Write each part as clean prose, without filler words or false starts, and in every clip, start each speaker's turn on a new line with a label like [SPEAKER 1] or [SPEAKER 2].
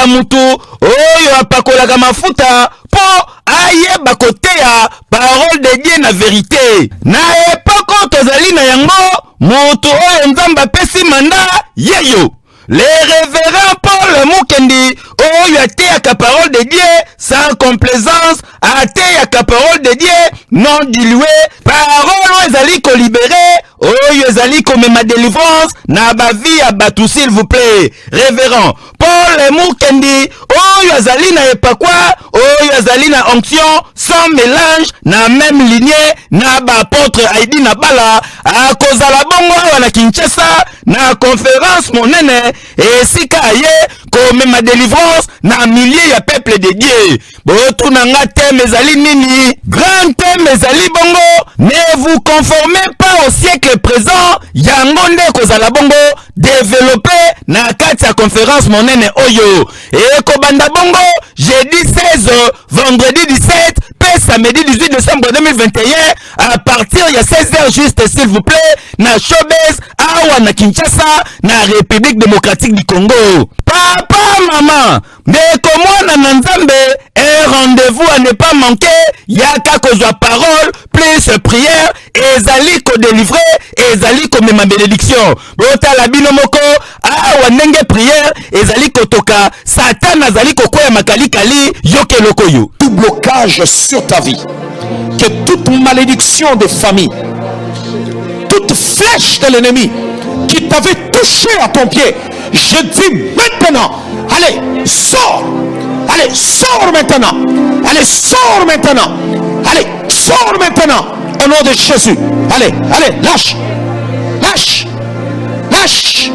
[SPEAKER 1] ezalaka mutu oyo apakolaka mafuta po ayeba koteya parole de Dieu na vérité. Na epoko tozali na yango mutu oyo Nzambe apesi manda yeyo. Le révérend Paul Mukendi oyo ateyaka parole de Dieu sans complaisance, ateyaka parole de Dieu non diluée, parole oyo ezali ko libérer, oyo ezali ko mema délivrance na ba vie ya batu s'il vous plaît. Révérend Paul Mukendi oyo azali na epakwa, oyo azali na onction sans mélange na même lignée na ba apôtre Aidi na bala akozala bongo awa na Kinshasa na conférence monene esika aye komema délivrance na milliers ya peuple de Dieu. Botu nanga thème ezali nini? Grand thème ezali bongo, ne vous conformez pas au siècle présent, yango nde kozala bongo développer na kati ya conférence monene oyo. Et kobanda bongo jeudi 16, vendredi 17, samedi 18 décembre 2021 à partir de 16h juste s'il vous plaît na Showbiz awa na Kinshasa na République démocratique du Congo. Papa, maman, ndeko mwana na Nzambe, un rendez-vous à ne pas manquer. Yaka kozwa parole plus prière ezali ko délivrer ezali ko mema bénédiction. Bota la bino moko awa ndenge prière ezali ko toka Satan azali ko koya makali kali yoke lokoyo.
[SPEAKER 2] Tout blocage sur ta vie, que toute malédiction de famille, toute flèche de l'ennemi qui t'avait touché à ton pied, je dis maintenant, allez, sors, allez, sors maintenant, allez, sors maintenant, allez, sors maintenant, au nom de Jésus, allez, allez, lâche, lâche, lâche.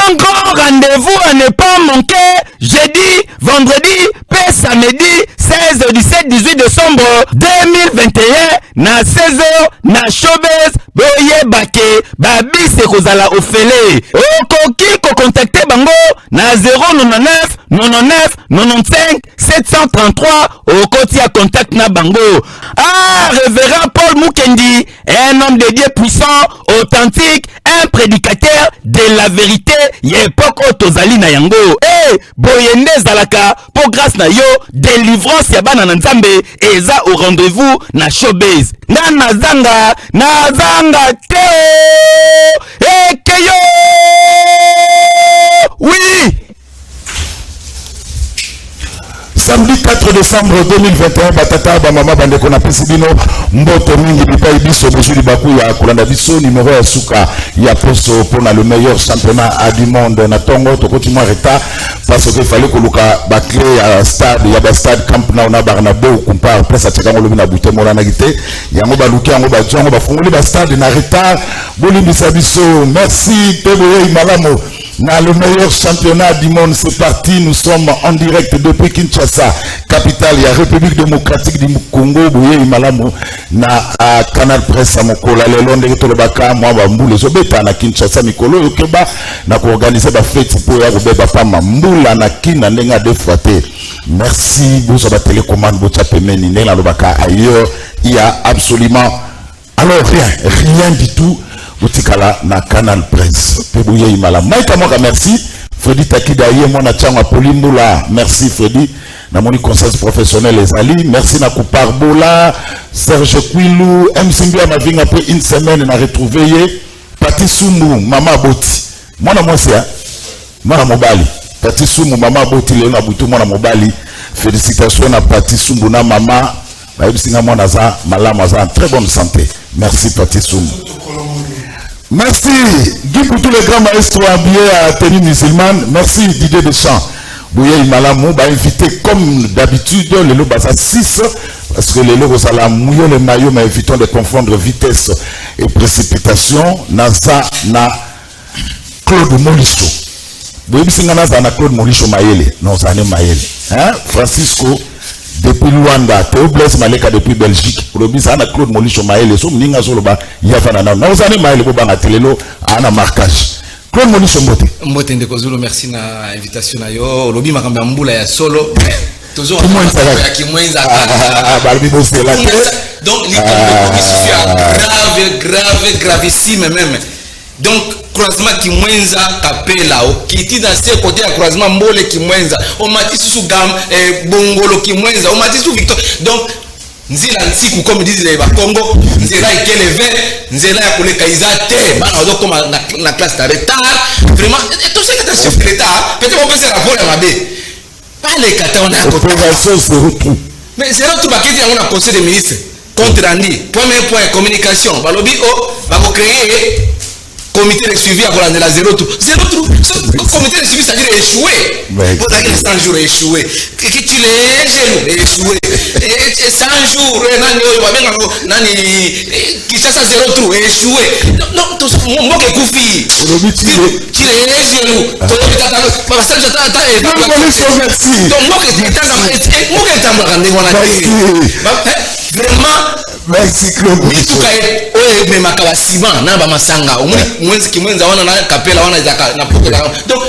[SPEAKER 1] Un grand rendez-vous à ne pas manquer, jeudi, vendredi, puis samedi, 16, 17, 18 décembre 2021, na 16h, na Showbiz, boye bake, babise kozala ofele. Okoki ko contacter bango na 099 99 95 733 okoti à contact na bango. Ah, révérend Paul Mukendi, un homme de Dieu puissant, authentique, un prédicateur de la vérité, yepoko tozali na yango. Eh, boyende zalaka, pour grâce na yo, délivrance ya bana na Nzambe, eza au rendez-vous na Showbiz. Na zanga te, ekeyo, oui.
[SPEAKER 3] Samedi 4 décembre 2021, batata ba mama bande kona pesibino mboto mingi bipai biso bozuli baku ya kolanda biso numéro ya suka ya poso pour le meilleur championnat du monde na tongo to continue reta parce que fallait koluka ba clé ya stade ya ba stade Camp Nou na Barnabo compare presse ataka ngolo na buté mona na gité yango ba luki yango ba jongo ba fungoli ba stade na retard bolimbisa biso. Merci Teboye Malamo. Dans le meilleur championnat du monde, c'est parti. Nous sommes en direct depuis Kinshasa, capitale, il y a République démocratique du Congo, Bouye Malamu, na Canal Presse à Mokola, les Londres, les Tolobaka, moi, Bambou, les Obeta, na Kinshasa, Mikolo, Yokeba, na ko organiser ba fête pour ya Robeba Pama, Mboula, na Kina, Nenga, défroité. Merci, vous avez télécommande, vous avez pemeni, Nenga, Lobaka, ailleurs, il y a absolument, alors rien du tout. Boutikala na Canal Presse. Pebouye Imala. Maïka Moka, merci. Freddy Takidaye, mon atchang Apolimboula. Merci Freddy. Na moni conseil professionnel les Ali. Merci na Koupar Bola. Serge Kouilou. Msimbia Maving après une semaine na retrouvé. Pati Sumu, Mama Boti. Mwana mwese, Mwana Mobali. Pati Sumu, Mama Boti, Léona Boutou, Mwana Mobali. Félicitations à Pati Sumu, na Mama. Maïbsinga Mwana za, Malama za, en très bonne santé. Merci Pati Sumu. Merci Guy pour tous les grands maestros habillés à tenue musulmane. Merci Didier Deschamps. Bouye Malamou va inviter comme d'habitude le lot basa 6 parce que les lots la mouillon le maillot mais évitons de confondre vitesse et précipitation. Nasa na Claude Molicho. Bouye bisingana za na Claude Molicho Mayele. Non ça n'est Mayele. Hein? Francisco depuis Luanda, Théo Blaise Maleka depuis Belgique. Pour le bis, Anna Claude Molicho Maël, so mninga soloba yafana na. Na uzane Maël boba na telelo ana marquage. Claude Molicho Mbote.
[SPEAKER 4] Mbote ndeko zulu, merci na invitation na yo. Lobi makamba mbula ya solo. Toujours
[SPEAKER 3] ya
[SPEAKER 4] kimwenza.
[SPEAKER 3] Balbi bosse la.
[SPEAKER 4] Donc ni gravissime même. Donc croisement Kimwenza Kapela okiti na se côté ya croisement Mbole Kimwenza o matisi sous gam Bongolo Kimwenza o matisi sous Victor. Donc nzila nsiku comme disent les Bakongo nzela ikeleve nzela ya koleka izate bana ozo comme na classe de retard vraiment tout ce que chef de l'état peut-être on peut se rapporter à mabe pas les kata on a mais c'est là tout bakiti on a conseil des ministres compte rendu premier point communication balobi o ba ko créer comité de suivi à la la zéro trou. Comité de suivi, c'est-à-dire échoué. Pour dire 100 jours échoué. Que tu les genoux échoué. 100 jours, qui ça zéro trou échoué. Non, tout ça, mon que koufi. Tu les genoux. Vraiment.
[SPEAKER 3] Merci Claude.
[SPEAKER 4] Mais makabasima na ba masanga mwenzi kimwenza wana na kapela wana zaka na pokela donc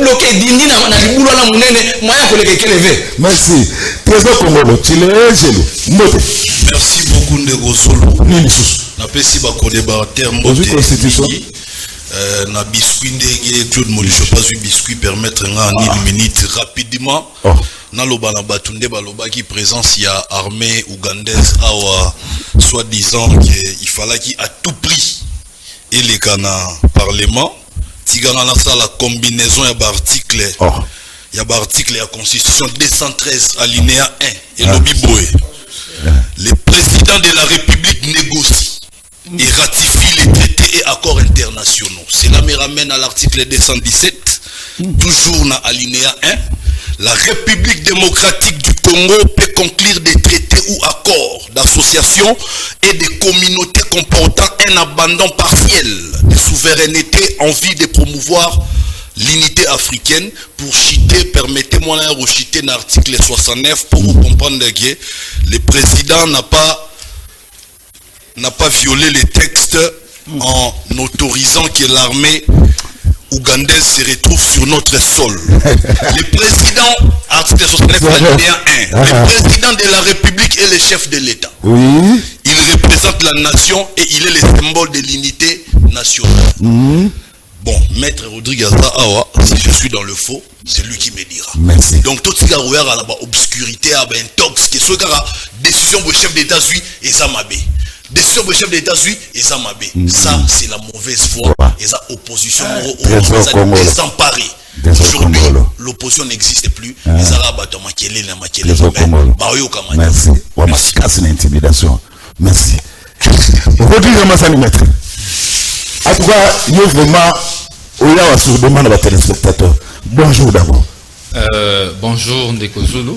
[SPEAKER 4] bloqué dindi na libulo na munene moya koleke keleve.
[SPEAKER 3] Merci Trésor Congolo Chilejelo Mbote.
[SPEAKER 5] Merci beaucoup Ndeko Solo.
[SPEAKER 3] Nini susu
[SPEAKER 5] na pesi ba collaborateur Mbote na biscuit ndenge Claude Molicho pas eu biscuit permettre nga en 1 minute rapidement na loba na batunde baloba qui présence ya armée ougandaise awa soi-disant qu'il fallait qu'il à tout prix et les cana parlement tigana na ça la combinaison ya article ya article ya constitution 213 alinéa 1 et lobiboé le président de la République négocie et ratifie les traités et accords internationaux. Cela me ramène à l'article 217 toujours na alinéa 1. La République démocratique du Congo peut conclure des traités ou accords d'association et des communautés comportant un abandon partiel de souveraineté en vue de promouvoir l'unité africaine. Pour citer, permettez-moi de reciter l'article 69 pour vous comprendre que le président n'a pas violé les textes en autorisant que l'armée ougandaise se retrouve sur notre sol. Le président, article 69, alinéa 1, le président de la République est le chef de l'État.
[SPEAKER 3] Oui.
[SPEAKER 5] Il représente la nation et il est le symbole de l'unité nationale. Bon, Maître Rodrigue Awa, si je suis dans le faux, c'est lui qui me dira.
[SPEAKER 3] Merci.
[SPEAKER 5] Donc, tout ce qui est à l'obscurité, à l'intox, qui est ce décision du chef d'État et Zamabé. Décision du chef d'État et Zamabé. Ça, c'est la mauvaise foi. Et ça, opposition, désemparée. Aujourd'hui, l'opposition n'existe plus. Et ça, là,
[SPEAKER 3] merci. C'est une intimidation. Merci. Rodrigue Massani, maître. En tout cas, il y a vraiment, il y a sur demande à téléspectateurs. Bonjour d'abord.
[SPEAKER 6] Bonjour Ndeko Zulu.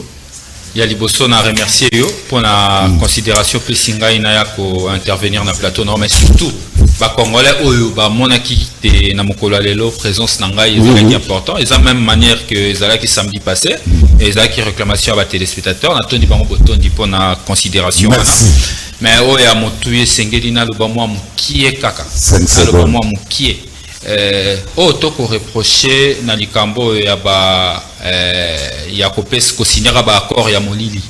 [SPEAKER 6] Il y a Liboso à remercier pour la considération plus singa inaya ko intervenir dans le plateau non mais surtout ba congolais oyo ba monaki te na mokolo lelo présence nanga est important et de la même manière que ezala qui samedi passé et ezala qui réclamation à ba téléspectateurs na tondi bango botondi pour la considération mais oya motuye sengeli na loba moi mukie kaka loba moi mukie toko reprocher na likambo ya ba ya kopes ko signera ba accord ya molili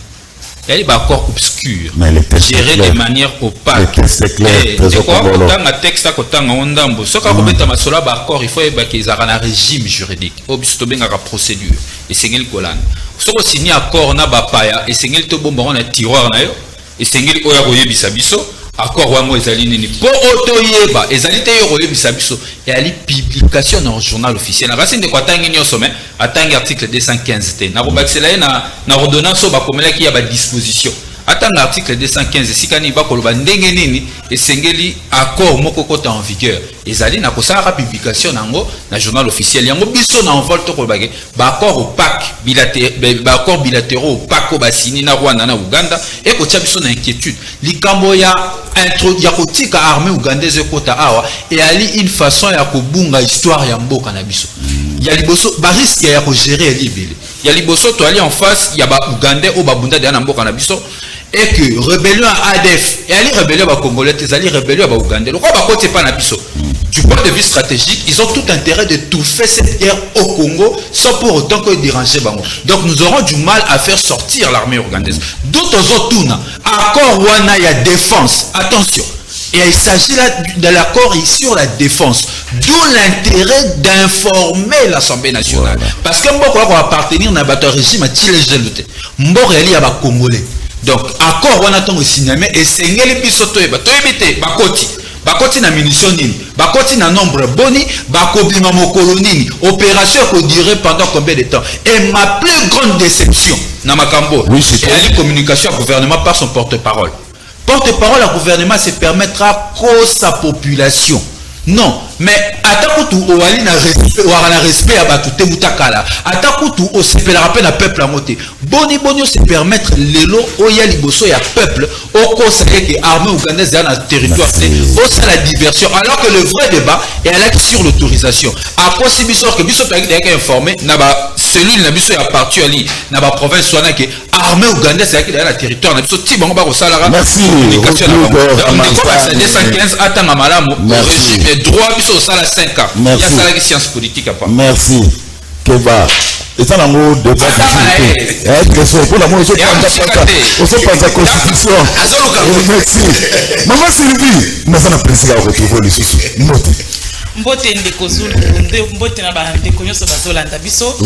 [SPEAKER 6] ya ba accord obscur géré de manière opaque et quoi dans un texte ko tanga ondambo soka ko beta masola ba accord il faut ba qu'ils aient un régime juridique obisto benga ka procédure et sengel kolana soko signer accord na ba paya et sengel to bomba na tiroir na yo et sengel oya koyebisa biso accord wango ezali nini po otoyeba ezali te yo koyebisa biso ya li publication dans le journal officiel na basi ndeko atangi nyoso mais atangi article 215 te na kobaksela na ordonnance ba komela ki ya ba disposition atanga article 215 sikani ba koloba ndenge nini esengeli accord moko kota en vigueur ezali na kosala publication nango na journal officiel yango biso na envol to koloba ke ba accord opaque bilatéraux opaque ba sini na Rwanda na Uganda et ko tia biso na inquiétude likambo ya kotika armée ougandaise kota awa et ali une façon ya kobunga histoire ya mboka na biso ya liboso ba risque ya ko gérer libélé ya liboso to ali en face ya ba Ugandais o ba bunda de na mboka na biso et que rébellion à ADF et ali rébellion à Congolais ali rébellion à Ougandais le quoi ba côté pas na biso du point de vue stratégique ils ont tout intérêt de tout faire cette guerre au Congo sans pour autant que déranger bango donc nous aurons du mal à faire sortir l'armée ougandaise d'autres autour accord wana ya défense attention
[SPEAKER 7] Et il s'agit là de l'accord sur la défense. D'où l'intérêt d'informer l'Assemblée nationale. Voilà. Parce que Mboko va appartenir à un régime à Tchilé-Jeloté. Mboko est lié à Congolais. Donc, accord, on attend aussi. Mais c'est un bisoto. Bakoti na munition nini, bakoti na nombre boni, bakobima mokolo nini, opération ko durer pendant combien de temps. Et ma plus grande déception, na makambo, c'est la communication au gouvernement par son porte-parole. Porte-parole au gouvernement se permettra qu'aux sa population. Non, mais atakutu oali na respect à batute mutakala. Atakutu o se rappelle la peuple à moté. Boni se permettre lelo oya liboso ya peuple au conseiller que armée ougandaise dans le territoire c'est la diversion. Alors que le vrai débat est là sur l'autorisation. À quoi si biso que biso est informé na ba cellule na biso ya parti ali na ba province wana que armée ougandaise dans le territoire na biso ti bango ba ko salara.
[SPEAKER 3] Merci.
[SPEAKER 7] Communication na 215 atanga malamu régime droit biso sala 5 ans. Il y a ça la science politique à part.
[SPEAKER 3] Merci. Keva. Et ça, l'amour de votre question. Pour l'amour, on se pense à la Constitution. Merci. Maman Sylvie, nous allons apprécier à retrouver les sous.
[SPEAKER 8] Mbote ndeko Zulu mbote na ba ndeko nyoso bazolanda biso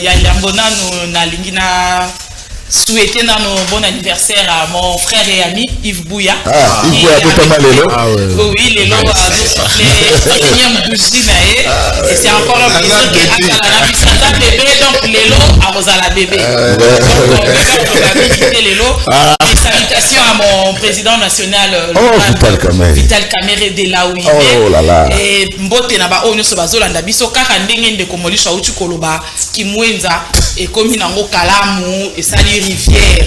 [SPEAKER 8] ya yambona na lingi na souhaiter bon anniversaire à mon frère et ami Yves Bouya.
[SPEAKER 3] Yves Bouya peut pas mal
[SPEAKER 8] oui, les lots à nous bougie et c'est encore un plaisir que bébé donc les lots à Rosala bébé. Donc on va visiter les lots. Salutations à mon président national Vital Kamerhe de là où il est. Et mbote na ba onyo so bazolanda biso kaka ndenge ndeko molisha uti koloba kimwenza et comme nango kalamu et sali rivière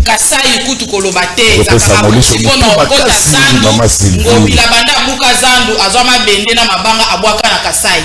[SPEAKER 8] kasai kutu kolobate zakamabono kota sandu ngobila banda buka zandu azwa mabende na mabanga abwaka na kasai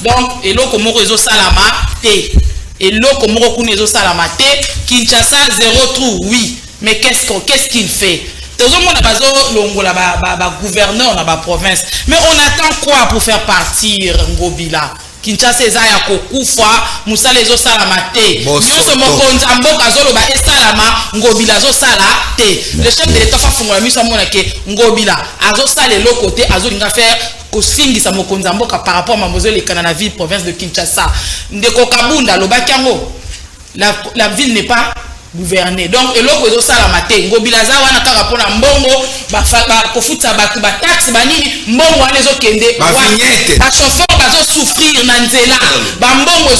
[SPEAKER 8] donc eloko moko ezo salama te eloko moko kuna ezo salama te. Kinshasa 0 trou oui mais qu'est-ce qu'il fait? Tout le monde a besoin de gouverneur dans la province mais on attend quoi pour faire partir Ngobila? Kinshasa ezaya kokufa musala ezo salama te nyoso mokonza mboka zoloba esalama Ngobila zo sala te. Le chef de l'état fa fungola miso mona ke Ngobila azo sala le côté azo linga faire kosingisa mokonza mboka par rapport à mademoiselle ekana na ville province de Kinshasa ndeko Kabunda lobaki yango la ville n'est pas gouverner donc eloko ezo sala mate Ngobila za wana kaka pona mbongo ba kofuta ba taxe ba nini mbongo wana ezo kende ba chauffeur bazo souffrir na nzela ba mbongo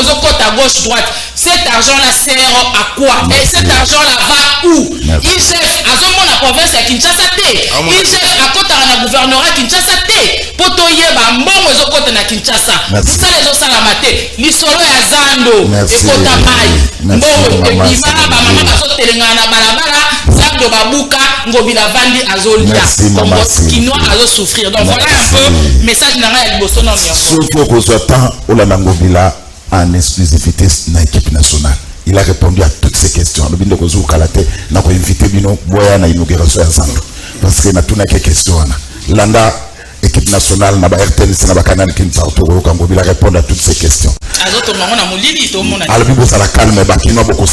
[SPEAKER 8] ezo kota à gauche droite. Cet argent là sert à quoi? Et cet argent là va où? Il chef azomona province ya Kinshasa te il chef akota na gouvernorat Kinshasa te poto yeba mbongo ezo kota na Kinshasa musala ezo sala mate lisolo ya zando ekota mai mbongo Imara ba mama bazotelengana na balabala zando babuka Ngobila vandi azolia Congo kinois azo souffrir donc voilà un peu message na ya liboso na nyango
[SPEAKER 3] surtout qu'on soit tant Olanda Ngobila en exclusivité na équipe nationale. Il a répondu à toutes ces questions. Le bindo kozu kalate na ko invité bino boya na inauguration ya zando parce que na tuna quelques questions landa équipe nationale na ba RTNC na ba Canal Kinshasa Ngobila répondre à toutes ces questions. Alors, ça la calme, beaucoup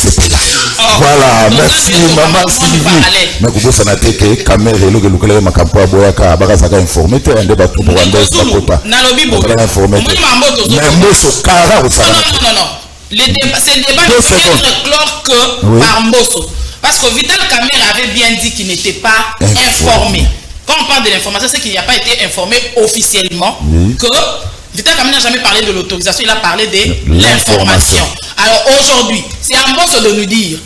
[SPEAKER 3] voilà, merci maman Sylvie. Mais vous savez que caméra et le macampo boyaka bagaza informé te ande ba tout rwanda bakota. On informé. Mais Mbosso kara ou ça.
[SPEAKER 8] Non. Le débat c'est débat de clore que par Mbosso parce que Vital Kamerhe avait bien dit qu'il n'était pas informé. Quand on parle de l'information, c'est qu'il n'a pas été informé officiellement que Vital Kamerhe n'a jamais parlé de l'autorisation, il a parlé de l'information. Alors aujourd'hui, c'est à Mbosso de nous dire,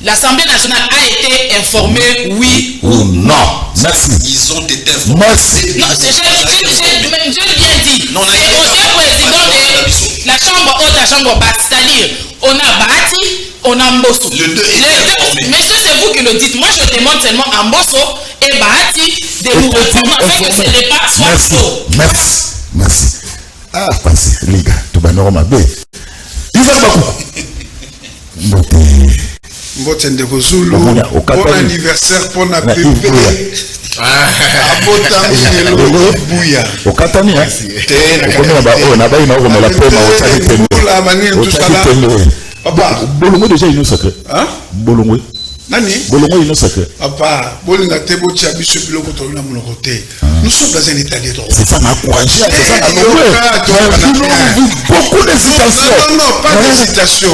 [SPEAKER 8] l'Assemblée nationale a été informée, oui ou non.
[SPEAKER 3] Merci.
[SPEAKER 5] Ils ont été informés.
[SPEAKER 3] Merci.
[SPEAKER 8] Non, je l'ai bien dit. Non, c'est au président de la chambre haute, la chambre basse, c'est-à-dire, on a Bahati, on a Mbosso.
[SPEAKER 5] Les deux étaient informés.
[SPEAKER 8] Messieurs, c'est vous qui le dites. Moi, je demande seulement à Mbosso et Bahati de nous répondre afin que ce débat soit faux.
[SPEAKER 3] Merci. Ah, passez, les gars, tout va normal.
[SPEAKER 9] Mbote ndeko Zulu, bon anniversaire pour la bébé. Abotami Yelo Bouya.
[SPEAKER 3] Okatani hein. On a baina on la pema
[SPEAKER 9] la manière tout ça là.
[SPEAKER 3] Papa, Bolongo déjà il nous sacré.
[SPEAKER 9] Hein?
[SPEAKER 3] Bolongo.
[SPEAKER 9] Nani?
[SPEAKER 3] Bolongo Inosaka.
[SPEAKER 9] Papa, Bolinga Tebo Tchabiso Biloko Torina Monokote. Nous sommes dans un état de droit.
[SPEAKER 3] C'est ça m'a encouragé, c'est ça beaucoup d'hésitation.
[SPEAKER 9] Non, pas d'hésitation.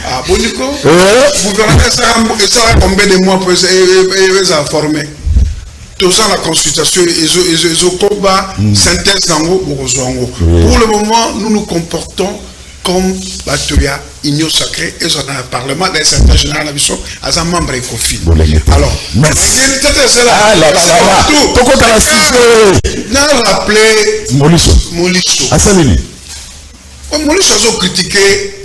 [SPEAKER 9] Ah, Boniko, vous verrez ça combien de mois pour les informer. Tout ça, la consultation, ils ont combat, synthèse d'ango, pour le moment, nous nous comportons comme Batoya, Union sacrée, et on a un parlement, l'Assemblée générale, à un membre ECOFIN. Alors, merci.
[SPEAKER 3] Ah là là là, pourquoi tu as assisté?
[SPEAKER 9] Non, rappelé
[SPEAKER 3] Molisso. Assalini.
[SPEAKER 9] Molisso a critiqué.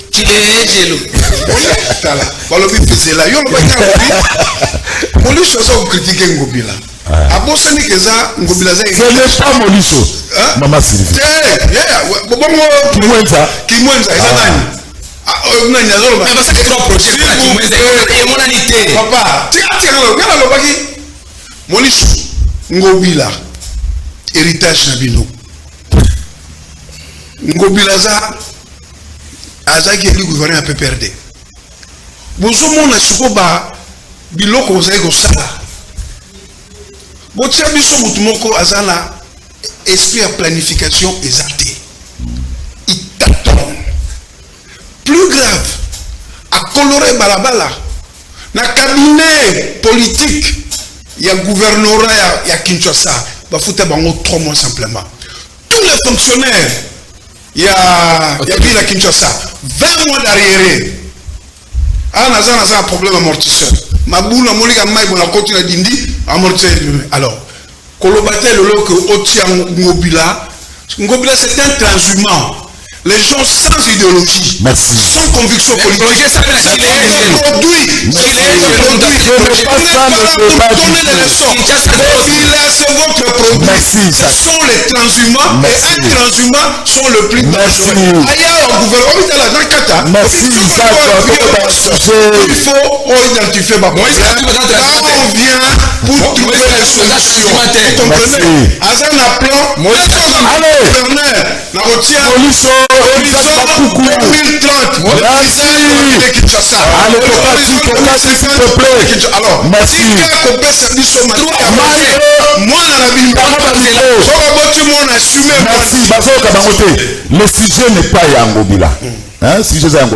[SPEAKER 9] Molisso a critiqué Ngobila. Ce n'est
[SPEAKER 3] pas Molisso. Maman Sylvie.
[SPEAKER 9] Kimwenza, papa, Molisso, Ngobila, héritage Nabino. Ngobila Azaki est le gouvernement un peu perdu. Vous avez sukoba biloko vous avez sala. Vous avez biso azala esprit à planification exalté. Il t'attend. Plus grave, à colorer balabala. Na cabinet politique, il y a gouvernorat, il y a Kinshasa. Bah foutre bango 3 mois simplement. Tous les fonctionnaires. Il y a bien à Kinshasa 20 mois d'arriéré. Ah, on a un problème amortisseur. Mabouna Molika Maï, on a continué à dindi amortisseur. Alors, Kolobate le lot que Otian Ngobila, Ngobila c'est un transhumant. Les gens sans idéologie, sans conviction politique, produit. Ce sont les transhumants et un transhumant sont le plus dangereux. Ailleurs, au gouvernement, il faut identifier ma problème. Là, on vient pour trouver les solutions. Vous comprenez? Azan a plan,
[SPEAKER 3] le sujet n'est pas Yangobila. Hein, si je quand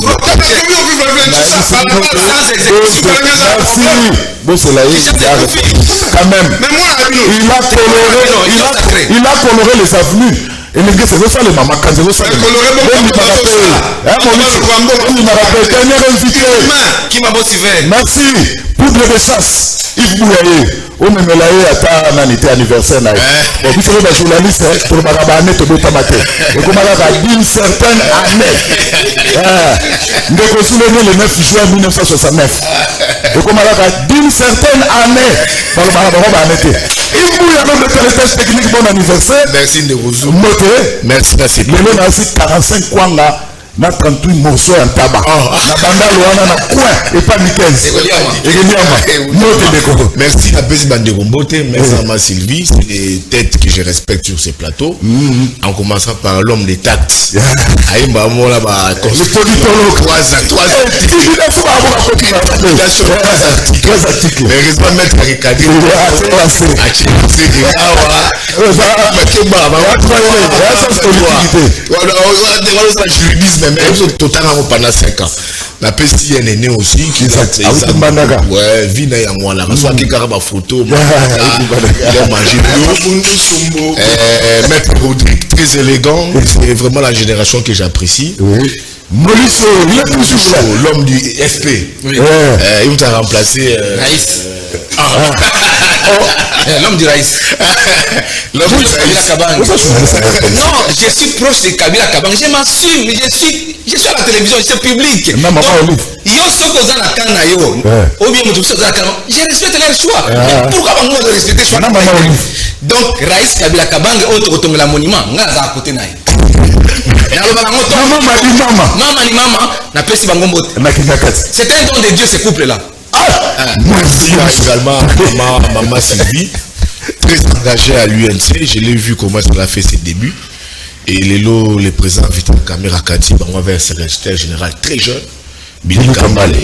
[SPEAKER 3] même, il a coloré les avenues. Et les gars, c'est ça le maman quand c'est ça.
[SPEAKER 4] Qui m'a motivé.
[SPEAKER 3] Merci. Poudre de chasse. Yves Bouyaye. On me l'a eu à ta nanité anniversaire. Bon, vous savez, journaliste, pour le marabané, tu dois pas mater. Et comme elle a d'une certaine année. Nous avons soulevé le 9 juin 1969. Et comme elle a d'une certaine année. Dans le marabané. Yves Bouyaye, le test technique, bon anniversaire.
[SPEAKER 5] Merci de vous.
[SPEAKER 3] Merci, merci. Le nom a 45 kwanga. Na 38 morceaux en tabac. Na banda loana na coin et pas Mikens.
[SPEAKER 5] Merci à Bézi Banderombote, merci à ma Sylvie, c'est des têtes que je respecte sur ces plateaux. En commençant par l'homme des tacts. Aïmba Mola ba
[SPEAKER 3] le politologue.
[SPEAKER 5] 3 articles. Mais heureusement mettre Ricadi. Mais même totalement pendant 5 ans. La PSI est né aussi qui ouais, vina ya moi là, soit qui caraba photo, il a mangé bio. Maître Rodrigue, très élégant, c'est vraiment la génération que j'apprécie.
[SPEAKER 3] Molisso, il est toujours là,
[SPEAKER 5] l'homme du FP. Il t'a remplacé
[SPEAKER 4] l'homme du Raïs.
[SPEAKER 5] L'homme du Raïs.
[SPEAKER 4] Non, je suis proche de Kabila Kabang. Je m'assume, je suis à la télévision, je suis public. Yo soko za na kana yo. Ou bien mutu soko za kana. Je respecte leur choix. Pourquoi pas moi de respecter choix? Donc Raïs Kabila Kabang autre otomela monument, nga za à côté naï. Maman ni maman, na pesi bangombo. C'est un don de Dieu ce couple là.
[SPEAKER 5] Merci également maman Sylvie, très engagée à l'UNC. Je l'ai vu comment elle a fait ses débuts. Et le président Vital Kamera Kati, on va vers le secrétaire général très jeune.
[SPEAKER 3] Billy Kambale.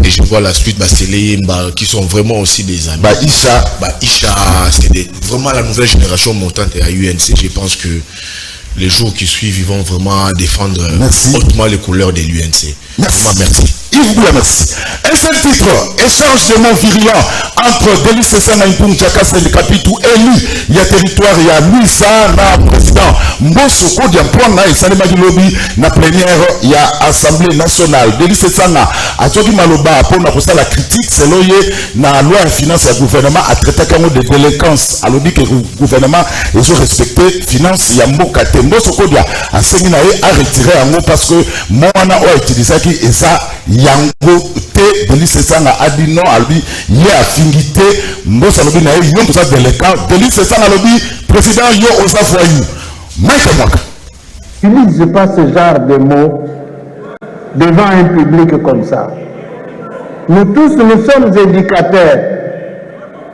[SPEAKER 5] Et je vois la suite, c'est les qui sont vraiment aussi des amis.
[SPEAKER 3] Isha,
[SPEAKER 5] c'est vraiment la nouvelle génération montante à UNC. Je pense que les jours qui suivent, ils vont vraiment défendre hautement les couleurs de l'UNC. Merci.
[SPEAKER 3] Yves Boula, merci. Un seul titre, échangement virulent entre Delis Sessana Mpung Jakas et le Capitou élu. Il y a territoire, il y a Misa, na président Mbosso Kodia Mpona et Salema Gilobi, na plénière, il y a Assemblée nationale. Delis Sessana, à Toki Maloba, pour la critique, c'est loyer, na loi et finance, le gouvernement a traité comme de délinquance. Alors dit que le gouvernement, ils ont respecté finance, il y a Mbokate. Mbosso Kodia a séminaire à retirer en haut parce que moi, on a utilisé qui et ça. Yango te Delis Sessana a dit non à lui, il est affingité, Mbossa Lobi na yon tout ça délinquant, Delis Sessana Lobi, président yo osa voyou. Mike Mwaka.
[SPEAKER 10] N'utilise pas ce genre de mots devant un public comme ça. Nous tous, nous sommes éducateurs.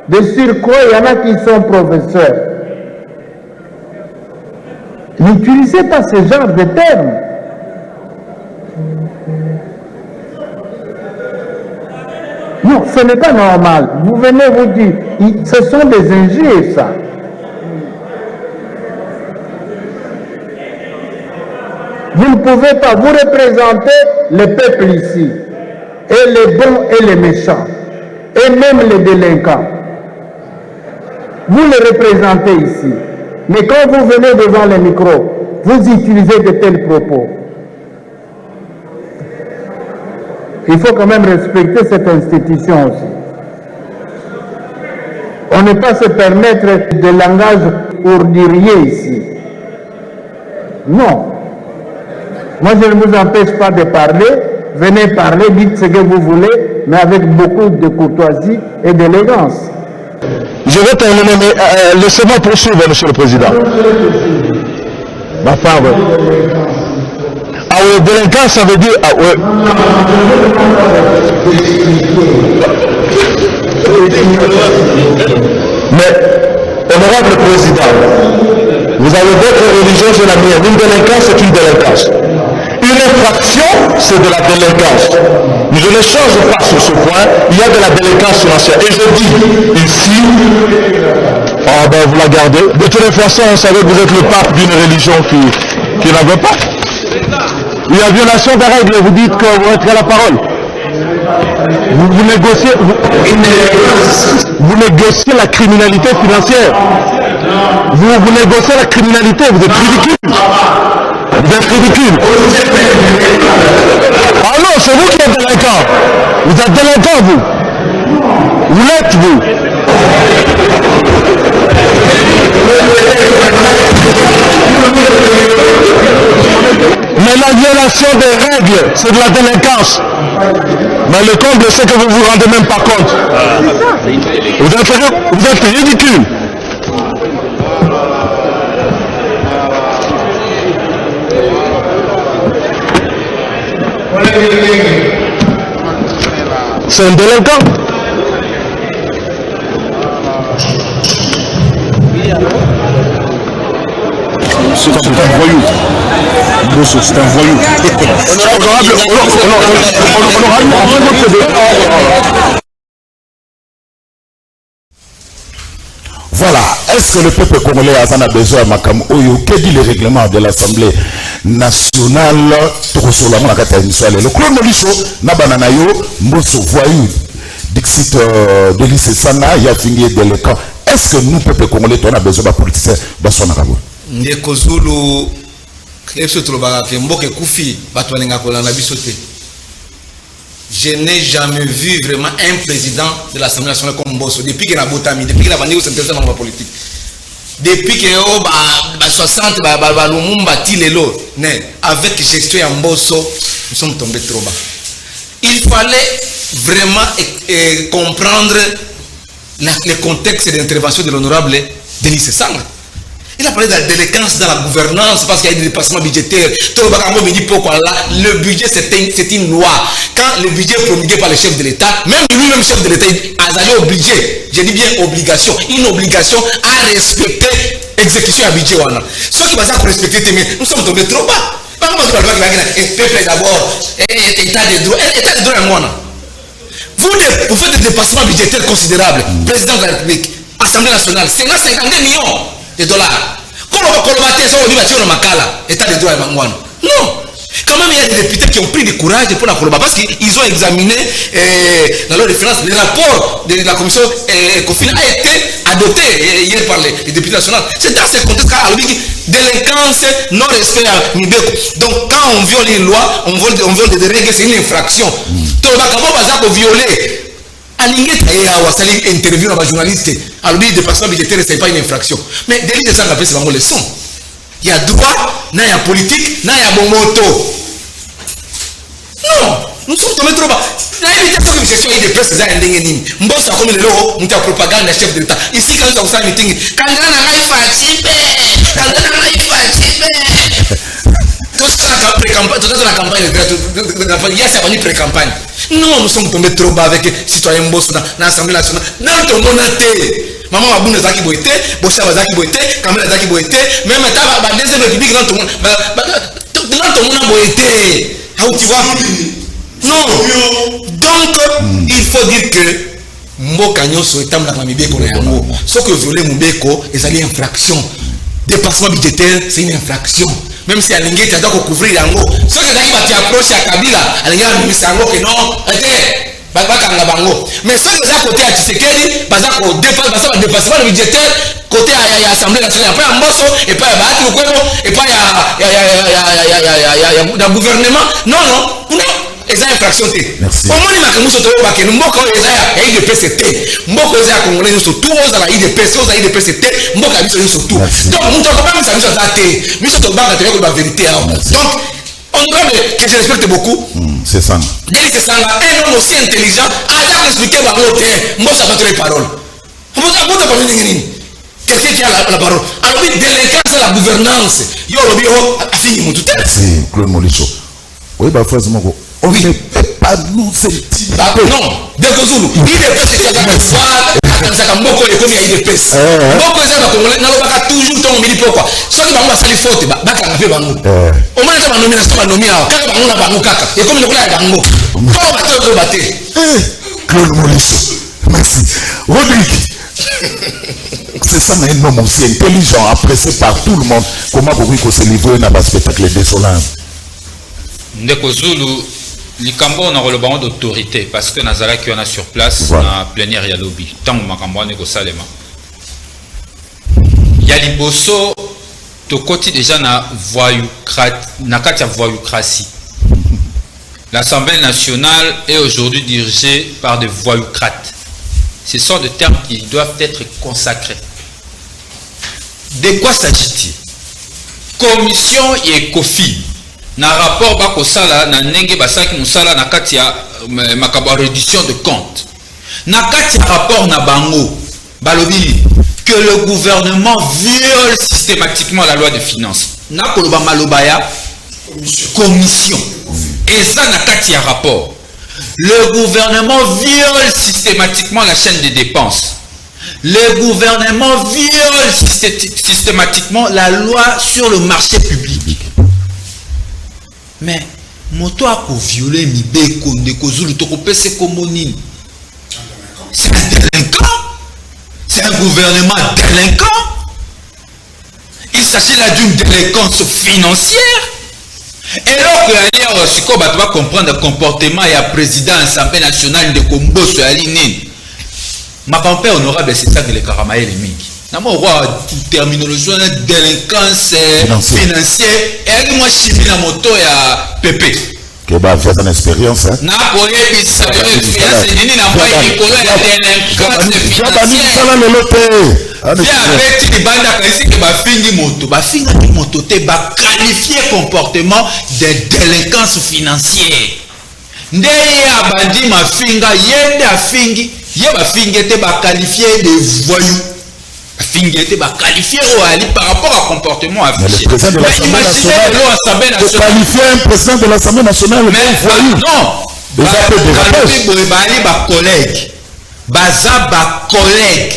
[SPEAKER 10] De surcroît, il y en a qui sont professeurs. N'utilisez pas ce genre de termes. Non, ce n'est pas normal. Vous venez vous dire, ce sont des injures, ça. Vous ne pouvez pas, vous représenter le peuple ici, et les bons et les méchants, et même les délinquants. Vous les représentez ici. Mais quand vous venez devant les micros, vous utilisez de tels propos. Il faut quand même respecter cette institution aussi. On ne peut pas se permettre de langage ordurier ici. Non. Moi, je ne vous empêche pas de parler. Venez parler, dites ce que vous voulez, mais avec beaucoup de courtoisie et d'élégance.
[SPEAKER 3] Je vais terminer, mais laissez-moi poursuivre, Monsieur le Président. Ma femme. Ah oui, délinquant, ça veut dire... Ah oui. Mais, honorable président, vous avez votre religion, c'est la mienne. Une délinquance, c'est une délinquance. Une infraction, c'est de la délinquance. Je ne change pas sur ce point. Il y a de la délinquance financière. Et je dis ici, ah ben vous la gardez. De toute façon, on savait que vous êtes le pape d'une religion qui n'en veut pas. Il y a violation des règles, vous dites que vous retirez la parole. Vous négociez la criminalité financière. Vous négociez la criminalité, vous êtes ridicule. Vous êtes ridicule. Ah non, c'est vous qui êtes délinquant. Vous êtes délinquant, vous. Vous l'êtes, vous. Mais la violation des règles, c'est de la délinquance. Mais le comble, c'est que vous ne vous rendez même pas compte. Vous êtes ridicule. C'est un délinquant. C'est un voyou. C'est un voyou. Voilà. Est-ce que le peuple congolais a besoin de Makam Oyo? Que dit le règlement de l'Assemblée nationale? Le clone Molicho, Nabananayo, Mbosso voyou, Dixit Delis Sessana, Yafingi délinquant. Est-ce que nous, peuple congolais, on a besoin de politiciens dans son arabo?
[SPEAKER 4] Ndeko Zulu, je n'ai jamais vu vraiment un président de l'Assemblée nationale comme Mbosso depuis qu'il a Botami, depuis qu'il a vendu au synthèse dans la politique. Depuis que 60 avec gestion à Mbosso, nous sommes tombés trop bas. Il fallait vraiment comprendre le contexte d'intervention de l'honorable Delis Sessana. Il a parlé de la délinquance dans la gouvernance parce qu'il y a des dépassements budgétaires. Le budget, c'est une loi. Quand le budget est promulgué par le chef de l'État, même lui-même chef de l'État, il a obligé, je dis bien obligation, une obligation à respecter l'exécution à budget. Ce qui va respecter, nous sommes tombés trop bas. peuple d'abord, état de droit, état de droit à moi. Vous faites des dépassements budgétaires considérables. Président de la République, Assemblée nationale, c'est 52 millions de dollars. Comment on va colmater ça au niveau de Makala, état de droit à moi? Non. Quand même, il y a des députés qui ont pris du courage pour la Colombie parce qu'ils ont examiné la loi de finances. Le rapport de la commission COFIN a été adopté hier par les députés nationaux. C'est dans ce contexte qu'à délinquance, non-respect à Mibeko. Donc, quand on viole une loi, on viole des règles, c'est une infraction. Donc, on va violer. Alinguet interview dans les journalistes. Alors, des dépassement budgétaire, ce n'est pas une infraction. Mais délit de ça, c'est vraiment leçon. Il y a droit, il y a politique, il y a bon moto. Non, nous sommes tombés trop bas. Il y a une question de presse, il y a un ding. Nous sommes comme les lots, nous avons propagande, chef d'État. Ici, quand nous avons ça, meeting, quand on a fatigué, tout ça, la campagne, il y a ça, on est pré-campagne. Non, nous sommes tombés trop bas avec les citoyens boss dans l'Assemblée nationale. Dans le monde, maman a bougé Zaki Boité, Bossa Zaki Boité, Kamela Zaki Boité, même la deuxième république dans tout le monde. Dans tout le monde a Boité. Tu vois? Non. Donc, il faut dire que Mboka Nyoso est tam la Mibeko na yango. Ce que violer Mbeko, c'est une infraction. Dépassement budgétaire, c'est une infraction. Même si Alingué tu dois couvrir yango. Ce que Zaki va t'approcher à Kabila, Alingué a mis ça yango que non. Mais ce que côté à Tshisekedi, par exemple, dépassement budgétaire, côté à l'Assemblée nationale, après à Mbosso, et pas à Bahati Okwebo, et pas à le gouvernement. Non, ils ont infraction. Au moins, il y a que nous sommes tous nous Mboko les IDPCT. Mboko les Congolais, nous sommes tous aux IDPC, aux IDPCT, Mboko nous sommes tous. Donc, nous ne sommes pas mis à nous attaquer. Nous sommes tous la vérité. Donc, honorable, que je respecte beaucoup.
[SPEAKER 3] C'est ça.
[SPEAKER 4] C'est ça, un homme aussi intelligent a expliqué à l'autre, moi ça va te les paroles. Quelqu'un qui a la parole. Alors, délinquance, c'est la gouvernance. Yo, a fini mon tout.
[SPEAKER 3] C'est Claude Molicho. Oui, bah, frère Zimoko, on ne peut pas nous sentir.
[SPEAKER 4] Non, Dekozulu, il est presque qu'il y a la foi. Mboko est comme il y a des pèses. Mboko est là, Congolais, n'a pas toujours ton mili pourquoi. Soit que Bango a sali faute, Baka a fait Bango. Au moins, il y a une nomination, Kaka Bango na Bango Kaka. Et comme il y a Bango, comment va-t-il battre?
[SPEAKER 3] Claude Molicho, merci. Rodrigue. C'est ça, mais un homme aussi intelligent, apprécié par tout le monde. Comment vous se livrer dans un spectacle désolant?
[SPEAKER 6] Ndeko Zulu, likambo na rolobango d'autorité parce que nazala qui on a sur place na plénière ya lobby tant makambo ne ko salema ya liboso to koti déjà na voyoucratie. L'Assemblée nationale est aujourd'hui dirigée par des voyoucrates. Ce sont des termes qui doivent être consacrés. De quoi s'agit-il? Commission et COFI na rapport bakosala na ndenge basaki musala na kati ya makabo réduction de compte na kati ya rapport na bango balobi que le gouvernement viole systématiquement la loi de finances na koloba malobaya commission et ça na kati ya rapport le gouvernement viole systématiquement la chaîne des dépenses. Le gouvernement viole systématiquement la loi sur le marché public. Mais, moto a violé Mibeko, Ndeko Zulu, c'est un délinquant. C'est un gouvernement délinquant. Il s'agit là d'une délinquance financière. Et là, on va comprendre le comportement et le président de l'Assemblée nationale de Combo sur la ligne. Ma grand-père honorable, c'est ça que les Karamaï les Mingi. Nous terminologie de délinquance financière et moi je suis dans moto ya Pépé.
[SPEAKER 3] Que bah faire une expérience hein.
[SPEAKER 6] Na boye bisa finance nini na boye ikolo ya délinquance financière. Bien avec les bandes ici que ba fingi moto te ba qualifier comportement de délinquance financière. Ndeye abandi mafinga yende afingi ye ba fingi te ba qualifier de voyous. Fingete ba qualifié par rapport au comportement affiché.
[SPEAKER 3] Le président de l'Assemblée nationale. Qualifier un président de l'Assemblée nationale.
[SPEAKER 6] Non. Ba collègue. Baza ba collègue.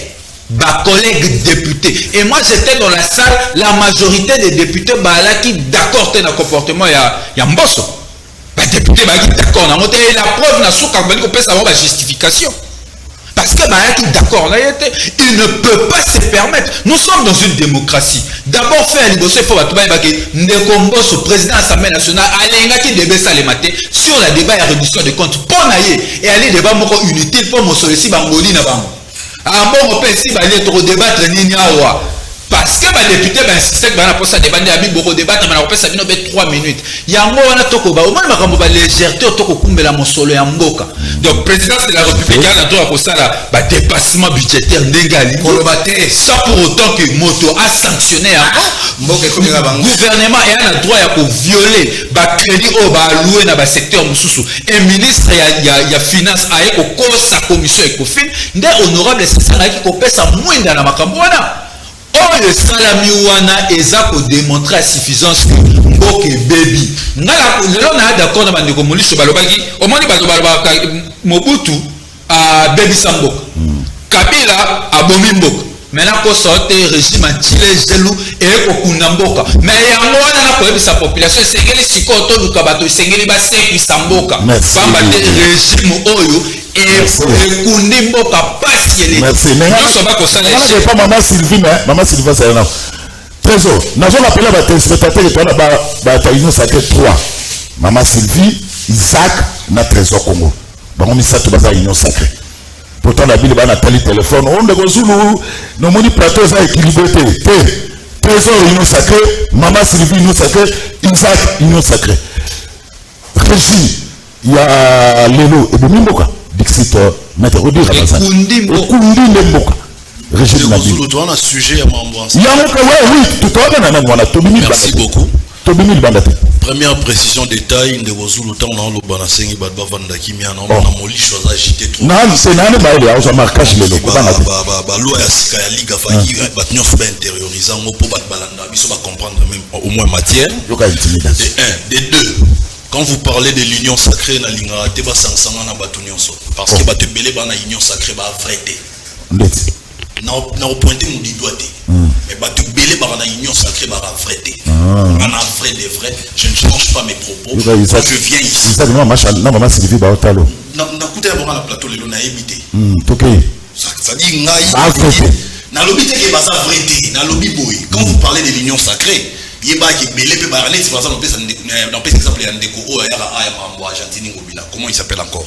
[SPEAKER 7] collègues députés. Et moi, j'étais dans la salle, la majorité des députés qui d'accord avec le comportement de Mbosso. Les députés d'accord. Et la preuve, ça va justification. Parce que d'accord, il ne peut pas se permettre. Nous sommes dans une démocratie. D'abord, faire il faut que président de l'Assemblée nationale qui débat ça les matins sur la débat et la réduction des comptes. Pour et aller débat inutile pour mon solliciter Bangoli na bango. Ah bon, on peut ici trop débattre parce que les députés insistaient que ça débattre à beaucoup débattre, mais on peut ça 3 minutes. Il y a un mot on a toko ba au moins ma légèreté toko kumbela mosolo ya mboka. Donc président de la République a droit pour ça là dépassement budgétaire ndégali. Sans pour autant que moto a sanctionné le gouvernement et a le droit à violer ba crédit au ba alloué na ba secteur mususu. Et ministre ya finance a ko sa commission Ecofin ndé honorable c'est ça qui ko pesa mwenda na makambo wana. Le salami wana eza ko démontrer à suffisance que mboke baby ngala lelo na d'accord na bandeko molisho balobaki omoni balobaka Mobutu a baby samboka Kabila a bomi mboka maintenant ko sorte régime antile gelu et ko kuna mboka mais yango wana na ko ebisa population sengeli sikoto luka bato sengeli ba seki samboka pamba te régime oyo
[SPEAKER 3] Merci. Maman Sylvie, maman Sylvie, c'est un trésor. Nous avons appelé la téléspectateur et la union sacrée 3. Maman Sylvie, Isaac, na trésor Congo. On mis ça tout dans la union sacrée. Pourtant, la Bible a un téléphone. On est nous avons plateau équilibré. Trésor, union sacrée. Maman Sylvie, union sacrée. Isaac, union sacrée. Régime, il y a Lélo et Bimimboka. Dixit, maître Rodi Ramazan. Kundi Mboka. Régime Nabil.
[SPEAKER 5] Tu as un sujet à m'embrasser.
[SPEAKER 3] Oui, tout à l'heure,
[SPEAKER 5] merci beaucoup.
[SPEAKER 3] Première
[SPEAKER 5] précision détail de vos outils dans le Banasengi Badba Vandaki Miana on a moli chose agité trop.
[SPEAKER 3] Non, c'est nani ba ile auza marquage le loko
[SPEAKER 5] ba loi ya sika ya liga faki batnyo soba intériorisant mo po bat balanda biso ba comprendre même au moins matière.
[SPEAKER 3] Yoka intimidation.
[SPEAKER 5] De deux. Quand vous parlez de l'union sacrée na linga te ba sangsanga na batunion so parce que batu belé ba na union sacrée ba vrai.
[SPEAKER 3] Ndeti.
[SPEAKER 5] Na pointé mon doigt. Mais batu belé ba na union sacrée ba vrai. En vrai de vrai, je ne change pas mes propos. Quand je viens ici.
[SPEAKER 3] Ça non maman Sylvie ba otalo.
[SPEAKER 5] Na kuta ba na plateau le na évité.
[SPEAKER 3] OK.
[SPEAKER 5] Ça dit ngai. Na lobby te ke ba ça vrai. Na lobby boy. Quand vous parlez de l'union sacrée, yeba ki belé pe ba aller par exemple on peut exemple ya ndeko o ya mambo Argentine ngobila. Comment il s'appelle encore?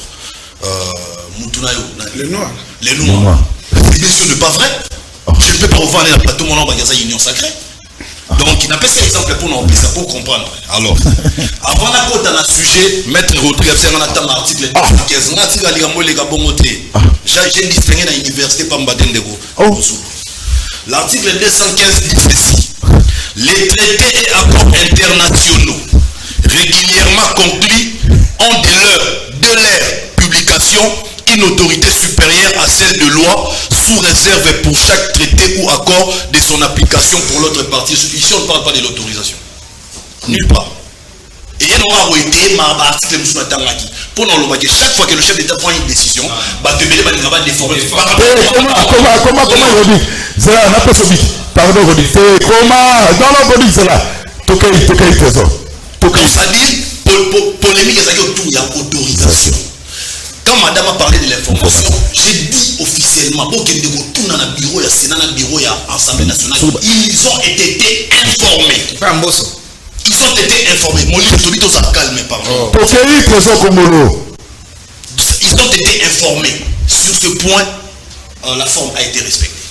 [SPEAKER 5] Mutuna yo.
[SPEAKER 9] Les noirs.
[SPEAKER 5] Les noirs. C'est bien sûr de pas vrai. Je ne peux pas revoir aller dans le plateau mon nom ba ça union sacrée. Donc, il n'a pas cet exemple pour nous pour comprendre. Alors, avant la côte dans le sujet, Maître Rodrigue, c'est un article 215. J'ai distingué dans l'université Pambadendego. L'article 215 dit ceci. Les traités et accords internationaux régulièrement conclus ont de leur publication une autorité supérieure à celle de loi sous réserve pour chaque traité ou accord de son application pour l'autre partie. Ici, on ne parle pas de l'autorisation. Nulle part. Et il y a un article pour nous que chaque fois que le chef d'État prend une décision, comment
[SPEAKER 3] pardon, comment c'est là
[SPEAKER 5] c'est-à-dire, polémique, il y a autorisation. Quand madame a parlé de l'information, j'ai dit officiellement pour qu'il y ait tout dans le bureau, il y a un bureau, il y a l'Assemblée nationale. Ils ont été informés. Ils ont été informés. Mon livre, tout ça calme, pardon. Ils ont été informés. Sur ce point, la forme a été respectée.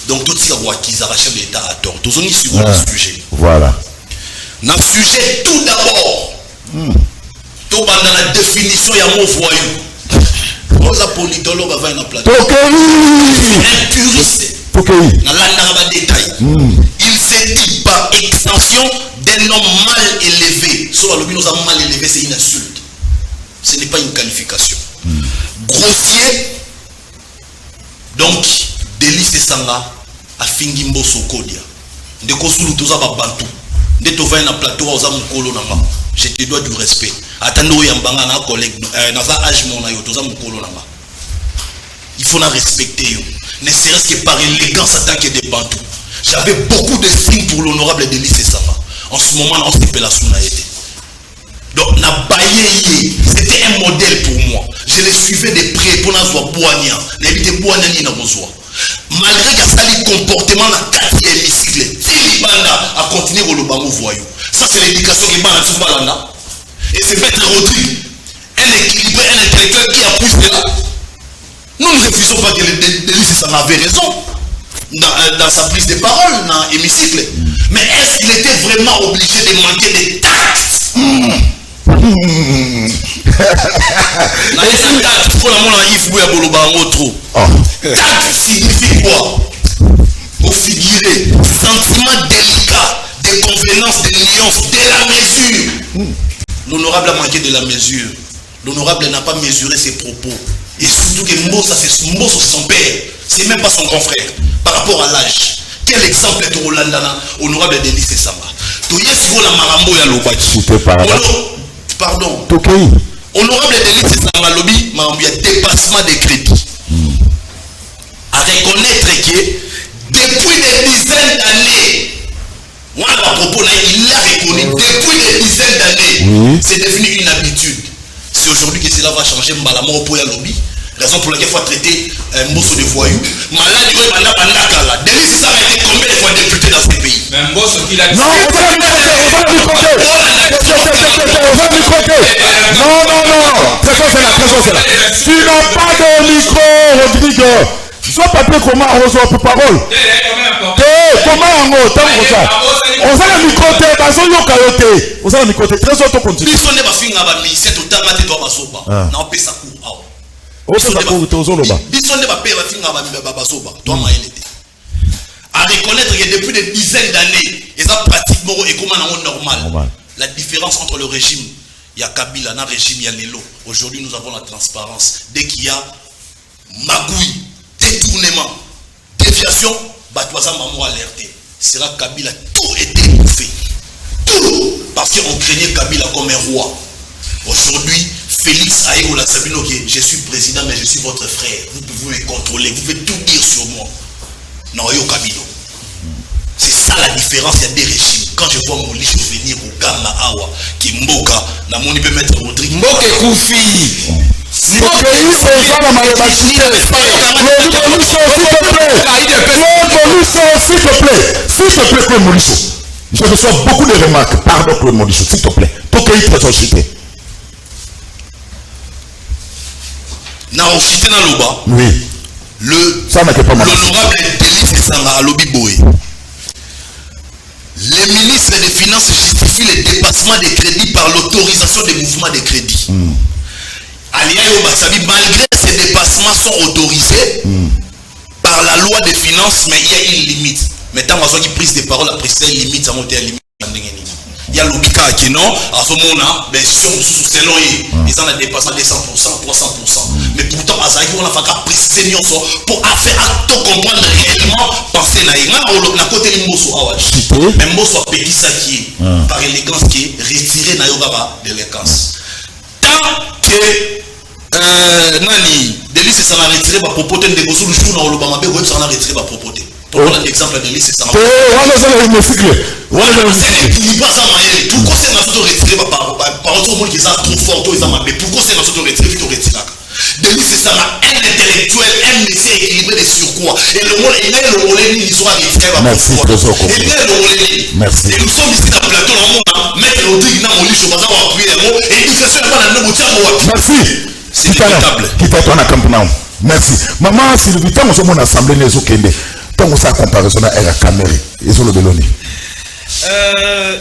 [SPEAKER 5] Donc, tout ce qu'ils arrachent l'État à tort. Tous on y suit le sujet.
[SPEAKER 3] Voilà.
[SPEAKER 5] Dans le sujet, tout d'abord, tout dans la définition, il y a un mot voyou. Un politologue avant un plateau. Un puriste. Il s'est dit par extension d'un homme mal élevé. Soit le nous a mal élevé, c'est une insulte. Ce n'est pas une qualification. Grossier. Donc, délice de Sanga a Fingimbo Sokodia. De Kosulu Toza Bantu. De Tova un plateau aux Amukolo Nama. Je te dois du respect. Attendez, Yambanga, na collègue, na âge mon ayo, Toza Mukolo Nama. Il faut la respecter. ne serait-ce que par élégance en tant que des bantous. J'avais beaucoup de signes pour l'honorable Denis Sesama. En ce moment, on s'est la été. Donc, c'était un modèle pour moi. Je le suivais de près pour nous voir Boania. N'habiter Boania ni Nabozoa. Malgré que ça ait comportement dans 4e hémicycle, Tilibanda a continué au Lobango voyou. Ça, c'est l'éducation qui est dans le Balanda. Et c'est Maître Rodrigue, un équilibré, un intellectuel qui a poussé là. Nous ne refusons pas que Denis Sesama avait raison dans sa prise de parole dans l'hémicycle. Mais est-ce qu'il était vraiment obligé de manquer des taxes? Taxe signifie quoi? Pour figurer, sentiment délicat, de convenance, de nuance, de la mesure. L'honorable a manqué de la mesure. L'honorable n'a pas mesuré ses propos. Et surtout que Mbosso, c'est son père. C'est même pas son grand frère. Par rapport à l'âge. Quel exemple est Rolandana, honorable Denis Sesama? Pardon. Honorable Denis Sesama lobby, il y a dépassement des crédits. À reconnaître que depuis des dizaines d'années, il a reconnu, depuis des dizaines d'années, c'est devenu une habitude. C'est aujourd'hui que cela va changer Malamo pour la lobby. Raison pour laquelle il faut traiter un Mbosso de voyou. Malade, il va là. Denis Sesama a été combien de fois député dans ce pays?
[SPEAKER 6] Mais Mbosso qui l'a dit.
[SPEAKER 3] Non, on va lui compter. Non. Très c'est là. Tu n'as pas de micro, Rodrigue. Soit papier comment on reçoit pour parole. Comment on reçoit? On s'en a mis côté, parce qu'on y a caroté. On s'en a mis côté. Très auto continue.
[SPEAKER 5] Biso ne ba finga ba mi c'est tout tamate to basoba. Na opesa ku awa.
[SPEAKER 3] Biso ne ba pe ba
[SPEAKER 5] finga ba basoba. Toi ma elete. À reconnaître que depuis des dizaines d'années, ils ont pratiquement et comment normal. La différence entre le régime il y a Kabila et le régime il y a Lelo. Aujourd'hui nous avons la transparence. Dès qu'il y a magouille, détournement, déviation, Batouaza Mamou alerté. Sera Kabila tout été bouffé. Tout. Parce qu'on craignait Kabila comme un roi. Aujourd'hui, Félix Aïgola Sabino qui je suis président mais je suis votre frère. Vous pouvez me contrôler, vous pouvez tout dire sur moi. Non, yo Kabilo. C'est ça la différence, il y a des régimes. Quand je vois mon lit venir au Ghana Awa, qui Mboka, na moni peut mettre Rodrigue.
[SPEAKER 4] Mboka Koufi.
[SPEAKER 3] S'il te plaît, Claude Molisso. Je reçois beaucoup de remarques. Pardon, Claude Molisso, s'il te plaît. Pour qu'il y ait très société.
[SPEAKER 5] Na Oshite na Loba.
[SPEAKER 3] Oui.
[SPEAKER 5] L'honorable Denis Sesama à Lobby Boy. Les ministres des Finances justifient le dépassement des crédits par l'autorisation des mouvements de crédit. Malgré ces dépassements sont autorisés par la loi des finances, mais il y a une limite. Maintenant, on a une prise de parole, la prise de limite, ça monte à la limite. Il y a l'obika qui non, à ce moment-là, ben, si on sous selon ils ont un dépassement de 100%, 300%. Mais pourtant, on a fait préciser pour faire comprendre réellement, penser na côté de Mbosso Awaji. Mais Mbosso a payé ça qui est, par élégance qui est retiré na yogaba d'élégance. Tant que Nani, Denis Sesama a retiré ma propreté de Gossou le jour dans le Bamabé, web ça a retiré ma propreté. Pour prendre l'exemple de Denis Sesama. Tout quoi c'est notre retiré par rapport au monde qui est trop fort, mais pourquoi c'est notre retiré qui retiré? Denis Sesama, un intellectuel, un métier équilibré de surcroît. Et le monde, il y a le relais, il soit retiré par
[SPEAKER 3] merci,
[SPEAKER 5] et il y a le relais. Merci. Et nous sommes ici dans le plateau, dans le monde, mettre Rodrigue dans mon lit, je vais appuyer les mots, et l'éducation n'est pas dans le même outil.
[SPEAKER 3] Merci.
[SPEAKER 5] C'est inévitable.
[SPEAKER 3] Merci. Maman, si le temps, nous sommes en assemblée, nous sommes tant que ça comparaison à la caméra, ils sont le beloni.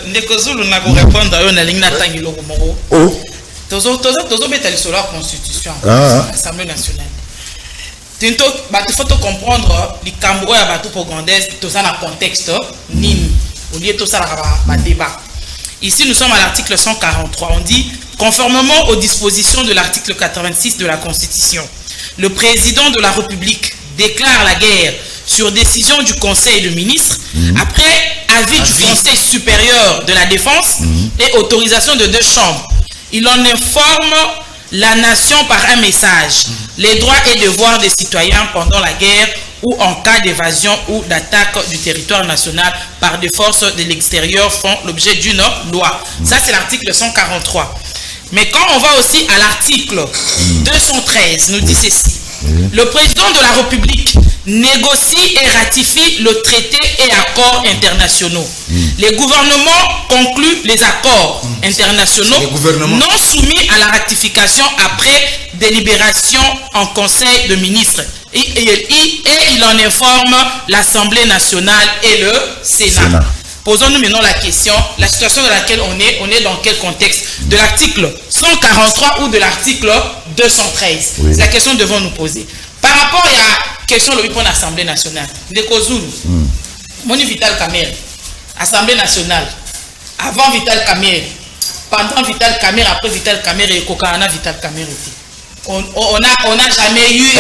[SPEAKER 8] Ndekozulu na ko répondre à na lingna tangilo ko moko. Oh. Tozo betali sur la constitution. L'Assemblée nationale. Tinto batu faut comprendre les Cambrois ya batu pogandès tout ça dans contexte nini. Au lieu tout ça la débat. Ici nous sommes à l'article 143. On dit conformément aux dispositions de l'article 86 de la Constitution, le président de la République déclare la guerre sur décision du Conseil de ministres, après avis du Conseil supérieur de la défense et autorisation de 2 chambres. Il en informe la nation par un message. Les droits et devoirs des citoyens pendant la guerre ou en cas d'évasion ou d'attaque du territoire national par des forces de l'extérieur font l'objet d'une loi. Ça, c'est l'article 143. Mais quand on va aussi à l'article 213, nous dit ceci. Le président de la République négocie et ratifie le traité et accords internationaux. Les gouvernements concluent les accords internationaux non soumis à la ratification après délibération en Conseil de ministres. Et il en informe l'Assemblée nationale et le Sénat. Posons-nous maintenant la question, la situation dans laquelle on est dans quel contexte? De l'article 143 ou de l'article 213? C'est la question que devons nous poser. Par rapport à la question pour l'Assemblée nationale, Ndeko Zulu, Moni Vital Kamerhe, Assemblée nationale, avant Vital Kamerhe, pendant Vital Kamerhe, après Vital Kamerhe et Kokana Vital Kamerhe. On n'a jamais eu...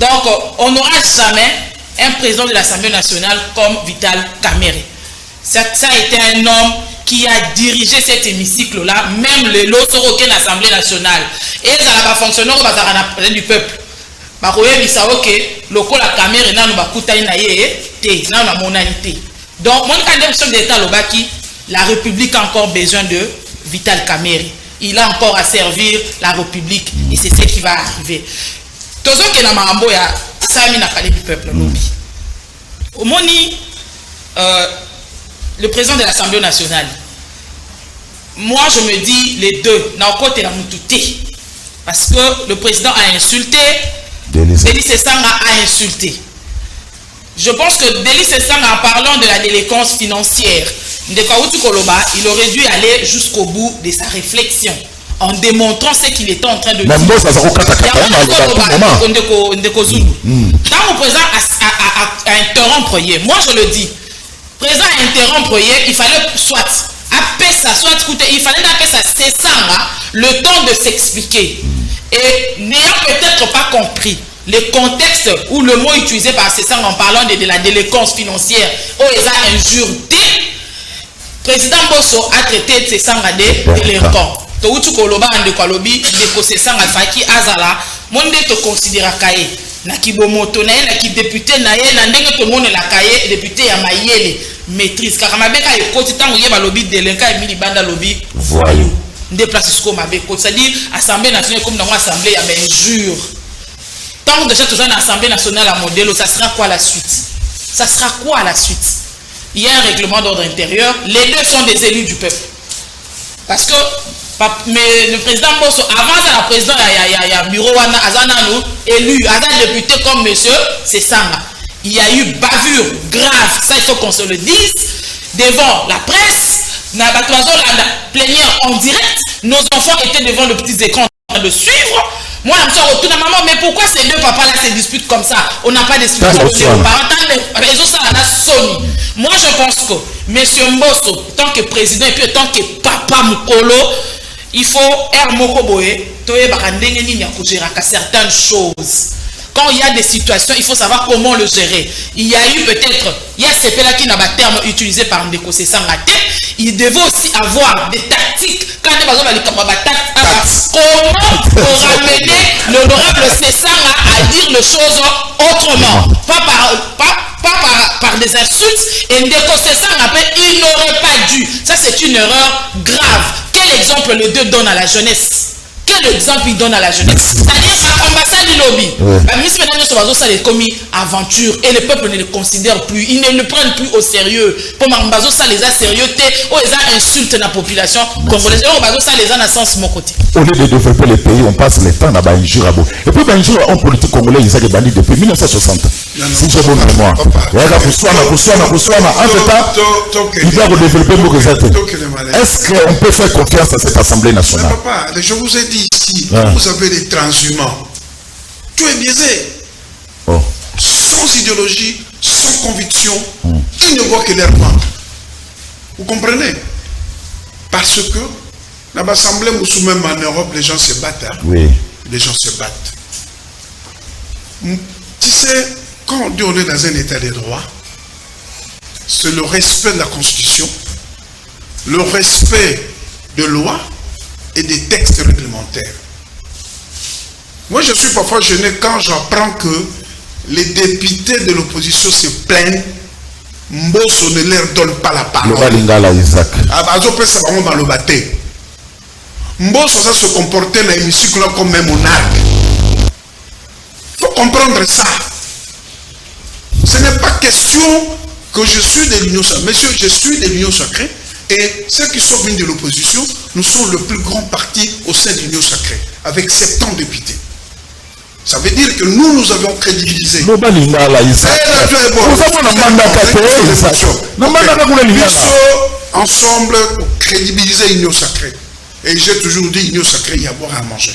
[SPEAKER 8] Donc, on n'aura jamais un président de l'Assemblée nationale comme Vital Kamerhe. Ça a été un homme qui a dirigé cet hémicycle-là, même les lots de l'Assemblée nationale. Et ça n'a pas fonctionné au du peuple. Donc, mon candidat d'État, la République a encore besoin de Vital Kamerhe. Il a encore à servir la République et c'est ce qui va arriver. Tozo ke na mambo ya sami na kale du peuple lobi. Omoni le président de l'Assemblée nationale. Moi je me dis les deux na côté la mututé parce que le président a insulté, Delis Esanga a insulté. Je pense que Delis Esanga, en parlant de la délinquance financière, Ndekawutu Koloba, il aurait dû aller jusqu'au bout de sa réflexion en démontrant ce qu'il était en train de dire. Quand le président a interrompre, moi je le dis, le président a interrompre, il fallait soit appeler ça, soit écouter, il fallait appeler ça, c'est ça, le temps de s'expliquer. Et n'ayant peut-être pas compris le contexte ou le mot utilisé par César en parlant de la délinquance financière, où il a injuré, le président Bosso a traité César des délinquants. Toutu Koloba ande Kolobi, de César Faki Azala, monde te considère kaye. Na kibomoto na na ki député na ye na ndenge to monde la kaye député ya mayele maîtrise car mabeka e koti tango yeba lobby délinquant et mili banda lobby voyou. Nde place ko mabeko, c'est-à-dire assemblée nationale comme dans assemblée ya injure. Tant déjà toujours dans l'Assemblée nationale à modèle, ça sera quoi la suite? Ça sera quoi la suite? Il y a un règlement d'ordre intérieur, les deux sont des élus du peuple. Parce que mais le président Bosso, avant ça, le président, il y a bureau, élu, député comme monsieur, c'est ça. Il y a eu bavure grave, ça il faut qu'on se le dise, devant la presse, la plénière en direct, nos enfants étaient devant le petit écran en train de suivre. Moi, je me suis retourné, maman, mais pourquoi ces deux papas-là se disputent comme ça? On n'a pas d'explication. Moi, je pense que M. Mbosso, tant que président et puis tant que papa Mukolo, il faut certaines choses. Quand il y a des situations, il faut savoir comment le gérer. Il y a eu peut-être, il y a ces là qui n'a pas terme utilisé par Ndeko Sesanga. Il devait aussi avoir des tactiques. Quand il y a comment ramener l'honorable Sesanga à dire les choses autrement. Pas par des insultes. Et Ndeko Sesanga, il n'aurait pas dû. Ça, c'est une erreur grave. Quel exemple le deux donne à la jeunesse? Quel exemple il donne à la jeunesse? C'est-à-dire l'ambassade du lobby. La ministre ça les commis aventure et le peuple ne le considère plus. Ils ne le prennent plus au sérieux. Pour Mambazo, ça les a sérieux. Oh, ils ont insulté la population congolaise. Oh, ça les a dans sens mon côté.
[SPEAKER 3] Au lieu de développer les pays, on passe le temps à Banjur. Et puis Banjur, en politique congolaise, ils ont des bandits depuis 1960. Si j'ai bonne mémoire. Entre-temps, il doit redévelopper nos résultats. Est-ce qu'on peut faire confiance à cette Assemblée nationale?
[SPEAKER 9] Papa, je vous ai dit ici, vous avez des transhumants. Tout est biaisé. Sans idéologie, sans conviction, qui ne voit que leur ventre. Vous comprenez? Parce que dans l'Assemblée, même en Europe, les gens se battent. Hein?
[SPEAKER 3] Oui.
[SPEAKER 9] Les gens se battent. Tu sais, quand on dit on est dans un état de droit, c'est le respect de la Constitution, le respect de loi et des textes réglementaires. Moi, je suis parfois gêné quand j'apprends que les députés de l'opposition se plaignent. Mbosso ne leur donne pas la parole. Mbosso, ça se comportait dans l'hémicycle comme un monarque. Il faut comprendre ça. Ce n'est pas question que je suis de l'Union sacrée. Monsieur, je suis de l'Union sacrée. Et ceux qui sont venus de l'opposition, nous sommes le plus grand parti au sein de l'Union sacrée, avec 70 députés. Ça veut dire que nous avons crédibilisé. Nous ensemble crédibiliser l'Union sacrée. Et j'ai toujours dit, l'Union sacrée, il y a à boire et à manger.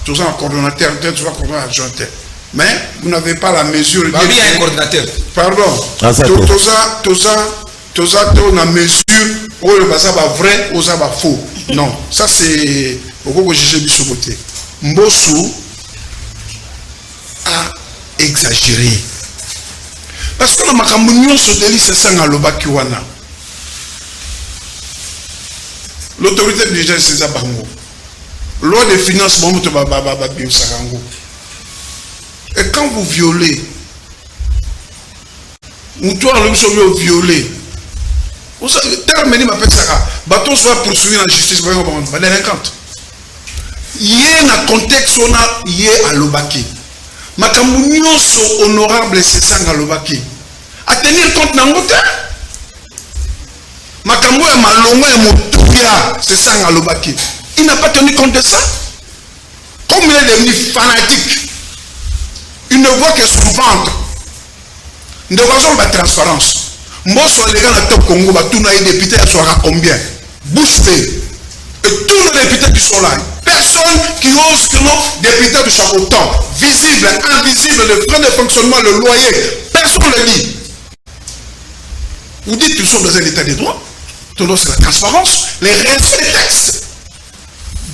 [SPEAKER 9] Tous un coordonnateur, tous un coordonnateur adjointeur. Mais vous n'avez pas la mesure.
[SPEAKER 4] Il y a un coordinateur.
[SPEAKER 9] Pardon. Tous on a mesure, où le bazar va vrai, où ça va faux. Non, ça c'est pourquoi j'ai mis sur côté. Mbosso a exagéré. Parce que le macamunion se délit, c'est ça dans le Bakiwana. L'autorité budgétaire, c'est ça, Bango. Loi des finances, et quand vous violez, ou toi, l'homme violé, terminé ma pète ça, bateau soit poursuivi en justice, délinquante. Il y a un contexte, il y a à l'Obaki. Ma camunion so honorable, c'est ça à l'Obaki. À tenir compte d'un côté. Ma camunion est malongo et mon touya, c'est ça à l'Obaki. Il n'a pas tenu compte de ça. Comme il est devenu fanatique, il ne voit que son ventre. Nous devons la transparence. Moi, sur les gars dans le top Congo, tous les députés sont à combien? Boosté. Et tous les députés qui sont là. Personne qui ose que nos députés de chaque temps, visible, invisible, le frais de fonctionnement, le loyer, personne ne le dit. Vous dites que nous sommes dans un état de droit. Tout c'est la transparence, les respects des textes.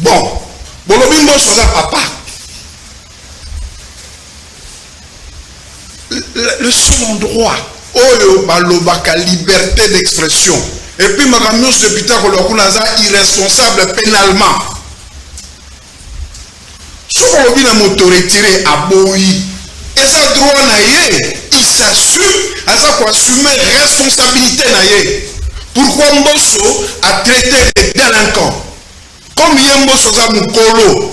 [SPEAKER 9] Bon, Bolobimbo soit là, papa. Le seul endroit où la liberté d'expression et puis ma camion député irresponsable pénalement. Si on veut moto retiré à Boyi, et ça droit naïe, il s'assume à ça pour assumer responsabilité naïe. Pourquoi Mbosso a traité les délinquants? Comme il y a Mbosso à Moukolo,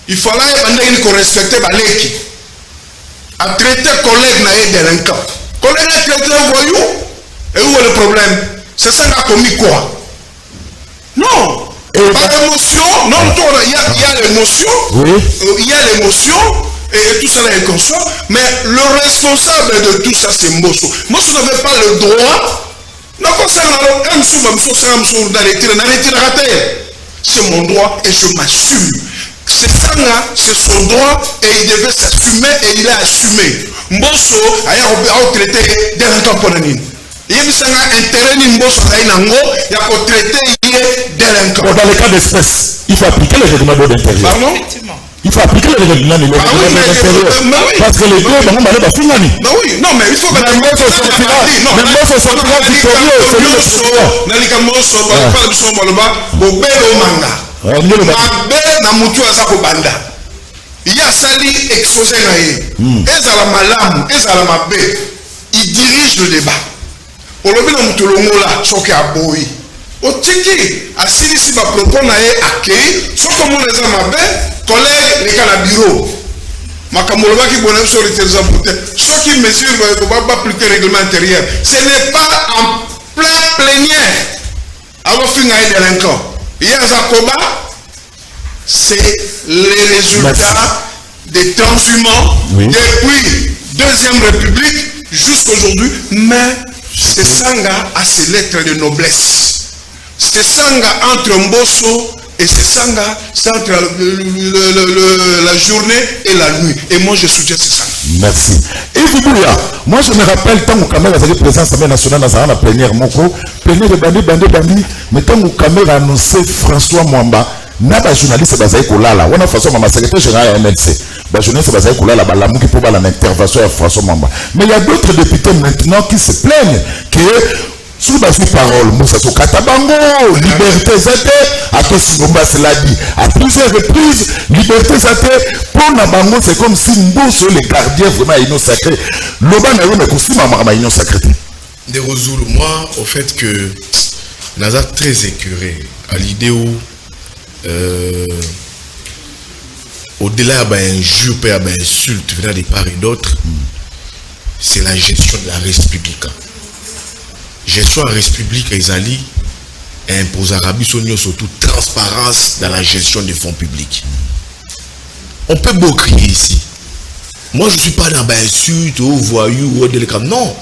[SPEAKER 9] il fallait qu'on respecte Baleki. A traité collègue naïe délinquant. Collègue a traité un voyou. Et où est le problème? C'est ça qui a commis quoi? Non. Par émotion, non, il y a l'émotion, il y a l'émotion, et tout ça est inconscient, mais le responsable de tout ça, c'est Mbosso. Mbosso n'avait pas le droit, c'est mon droit et je m'assume. C'est ça là, c'est son droit et il devait s'assumer et il a assumé. Mbosso a traité délinquant pour l'année. Il y a un intérêt de Mbosso il y a traité délinquant.
[SPEAKER 3] Dans les cas d'espèce, il faut appliquer le règlement d'intérieur.
[SPEAKER 9] Pardon?
[SPEAKER 3] Il faut appliquer le règlement d'intérieur. Parce que les deux, bah
[SPEAKER 9] oui, non, mais il faut que Mbosso sortira victorieux. Il y a sali exposé il dirige le débat. Au lobby de Moutolongola, choqué à Boyi. Au tiki, à Silisi va proposer à accueillir, soit comme on les a mabé, collègues, les cas à bureau. Makamoloba qui bonne sur les soit qui mesure, ne va pas appliquer le règlement intérieur. Ce n'est pas en plein plénière. Alors, fin à délinquant. Il y a Zakoba, c'est les résultats des transhumants depuis Deuxième République jusqu'à aujourd'hui, mais c'est Sanga à ses lettres de noblesse. C'est Sanga entre Mbosso et c'est Sanga, c'est entre la journée et la nuit. Et moi je soutiens ce Sanga.
[SPEAKER 3] Merci. Et Vibouya, moi je me rappelle tant que Kamel a été présent à l'Assemblée nationale dans la plénière Moko, plénière de Bandi, mais tant que Kamel a annoncé François Mwamba. Na ba journaliste bazaï kolala wana façon mama secrétaire général MLC ba journaliste bazaï kolala ba lamuki pour ba l'intervention de François Mamba. Mais il y a d'autres députés maintenant qui se plaignent que Sous la parole, Moussa Katabango, liberté zate, à tout Singomba cela dit, à plusieurs reprises, liberté zate, pour Nabango, c'est comme si nous sur les gardiens vraiment union sacrée. Loba n'a eu aussi ma union sacrée.
[SPEAKER 9] De Rozoul, moi, au fait que Naza très écœuré à l'idée où au-delà d'injures, d'insultes venant de part et d'autre, c'est la gestion de la République. Gestion de la République, Ezali impose à Rabi Sonio surtout transparence dans la gestion des fonds publics. On peut beau crier ici. Moi, je ne suis pas dans l'insulte, au voyou, au délicat. Non.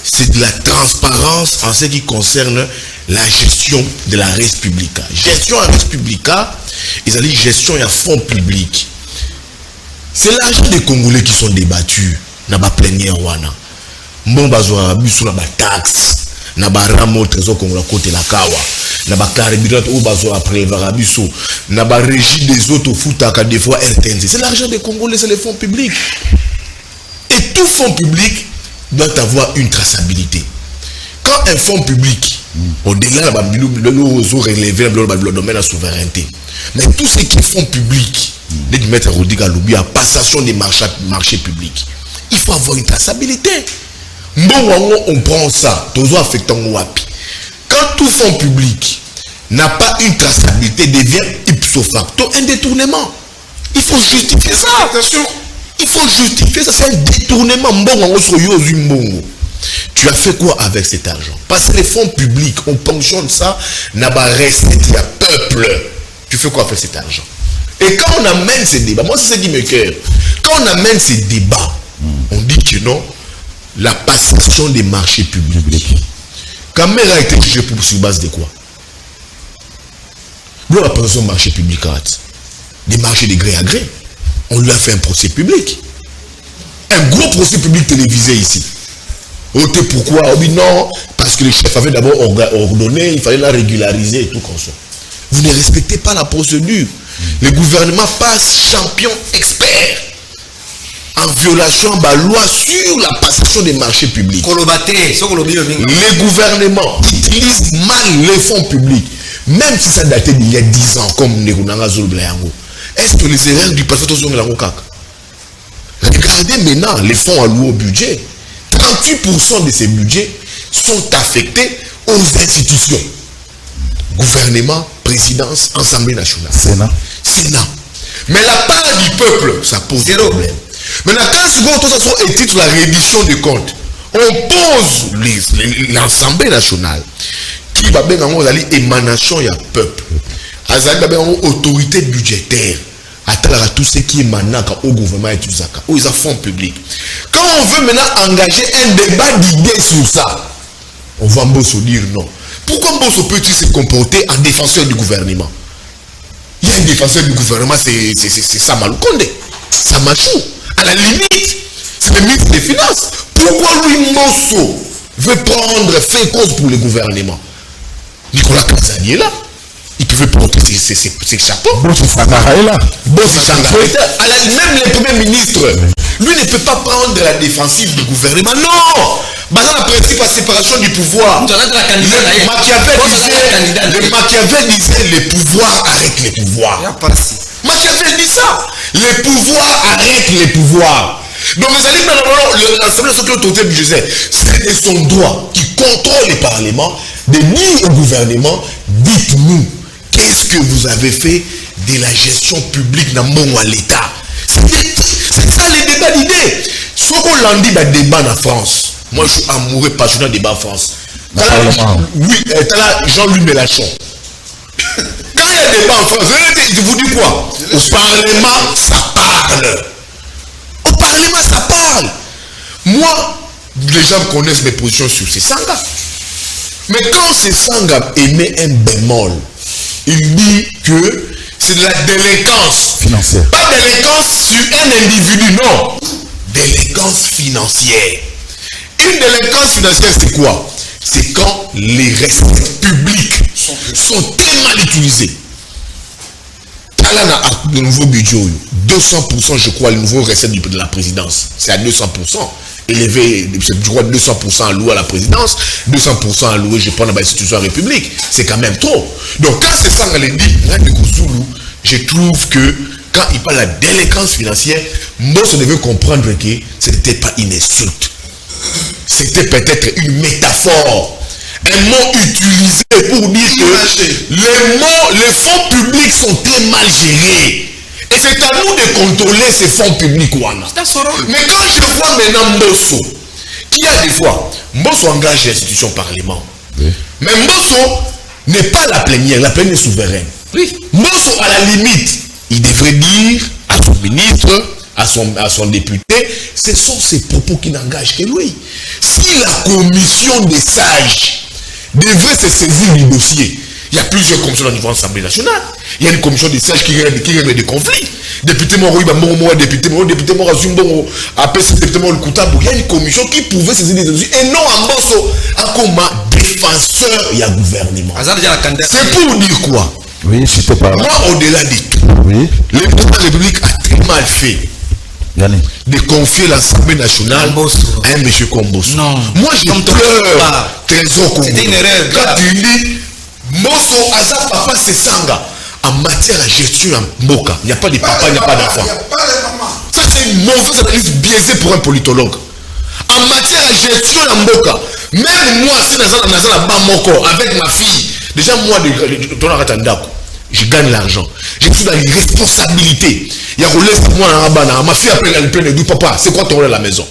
[SPEAKER 9] C'est de la transparence en ce qui concerne la gestion de la République. Gestion de la République, Ezali gestion de fonds publics. C'est l'argent des Congolais qui sont débattus. N'a pas plénière wana. Mon bazwa biso na ba taxe na ba ramo trésor congolais côté la kawa na ba carburant ou bazwa prévoir biso na ba régie des autres futa ka des fois RTNC. C'est l'argent des Congolais, c'est les fonds publics. Et tout fonds public doit avoir une traçabilité. Quand un fonds public au-delà le domaine de la souveraineté, mais tout ce qui est fonds public de mettre à passation des marchés publics, il faut avoir une traçabilité. On prend ça, quand tout fonds public n'a pas une traçabilité, devient ipso facto un détournement. Il faut justifier ça. Il faut justifier ça, c'est un détournement. Tu as fait quoi avec cet argent? Parce que les fonds publics, on ponctionne ça, n'a pas recette, il y a peuple. Tu fais quoi avec cet argent? Et quand on amène ces débats, moi c'est ce qui me cœur. Quand on amène ces débats, on dit que non, la passation des marchés publics. Kamera a été jugé sur base de quoi? Nous, la passation des marchés publics, des marchés de gré à gré. On lui a fait un procès public. Un gros procès public télévisé ici. Pourquoi? Oh, non, parce que le chef avait d'abord ordonné, il fallait la régulariser et tout comme ça. Vous ne respectez pas la procédure. Le gouvernement passe champion expert en violation de la loi sur la passation des marchés publics. Les gouvernements utilisent mal les fonds publics, même si ça datait d'il y a 10 ans, comme Negunanga Zolblayango. Est-ce que les erreurs du passé sont là? Regardez maintenant les fonds alloués au budget. 38% de ces budgets sont affectés aux institutions. Gouvernement, présidence, Assemblée nationale. Sénat. Mais la part du peuple, ça pose des problèmes. Maintenant, quand tout ça sont études sur la reddition des comptes, on pose l'Assemblée nationale qui va bien avoir l'émanation du peuple. Il y a une autorité budgétaire. À tout ce qui est maintenant au gouvernement et tout ça, aux fonds publics. Quand on veut maintenant engager un débat d'idées sur ça, on va Mbosso dire non. Pourquoi Mbosso peut-il se comporter en défenseur du gouvernement? Il y a un défenseur du gouvernement, c'est Samalou Kondé, Samachou. À la limite, c'est le ministre des Finances. Pourquoi lui Mbosso veut faire cause pour le gouvernement? Nicolas Kazani est là. Il pouvait porter ses chapeaux. Bossi Sangara est là. Même le premier ministre, lui ne peut pas prendre la défensive du gouvernement. Non! Basant le principe de séparation du pouvoir. Le Machiavel disait les pouvoirs arrêtent les pouvoirs. Machiavel dit ça. Les pouvoirs arrêtent les pouvoirs. Donc l'Assemblée nationale, c'est son droit qui contrôle le Parlement de dire au gouvernement, dites-nous, qu'est-ce que vous avez fait de la gestion publique dans mon l'État? C'est ça les débats d'idées. Ce qu'on l'a dit dans le débat en France, moi je suis amoureux, passionné de débat en France. Oui, Jean-Louis Mélenchon. Quand il y a débat en France, je vous dis quoi? Au Parlement, ça parle. Au Parlement, ça parle. Moi, les gens connaissent mes positions sur ces sangas. Mais quand ces sangas émet un bémol, il dit que c'est de la délinquance financière. Pas délinquance sur un individu, non. Délinquance financière. Une délinquance financière, c'est quoi? C'est quand les recettes publiques sont très mal utilisées.
[SPEAKER 11] le nouveau budget, 200%, je crois, le nouveau recette de la présidence. C'est à 200%. Élevé, je crois, 200% alloué à la présidence, 200% alloué, je prends, à l'institution République. C'est quand même trop. Donc, quand c'est ça, je trouve que quand il parle de la délinquance financière, moi, je devais comprendre que ce n'était pas une insulte. C'était peut-être une métaphore. Un mot utilisé pour dire que les fonds publics sont très mal gérés. Et c'est à nous de contrôler ces fonds publics. Mais quand je vois maintenant Mbosso, qui a des fois, Mbosso engage l'institution parlement. Oui. Mais Mbosso n'est pas la plénière est souveraine. Oui. Mbosso, à la limite, il devrait dire à son ministre, à son député, ce sont ses propos qui n'engagent que lui. Si la commission des sages devrait se saisir du dossier, il y a plusieurs commissions au niveau de l'Assemblée nationale. Il y a une commission des sages qui règle des conflits. Député Moro, député Moro, député Moro, il y a une commission qui pouvait saisir des dossiers et non en Mbosso, comme défenseur et gouvernement. C'est pour dire quoi?
[SPEAKER 3] Oui, je te parle.
[SPEAKER 11] Moi, au-delà de tout, oui, le président de la République a très mal fait de confier l'Assemblée nationale à un monsieur comme Mbosso. Non. Moi, je pleure. C'était une erreur. Quand tu dis, Mbosso, Azar, papa, c'est Sanga. En matière de gestion en Mboka, il n'y a pas de papa, il n'y a pas d'enfant. Ça, c'est une mauvaise analyse biaisée pour un politologue. En matière de gestion en Mboka, même moi, si avec ma fille, déjà moi, je gagne l'argent. Je suis dans les responsabilités. Il y a moi, ma fille appelle, elle pleine de papa, c'est quoi ton rôle à la maison?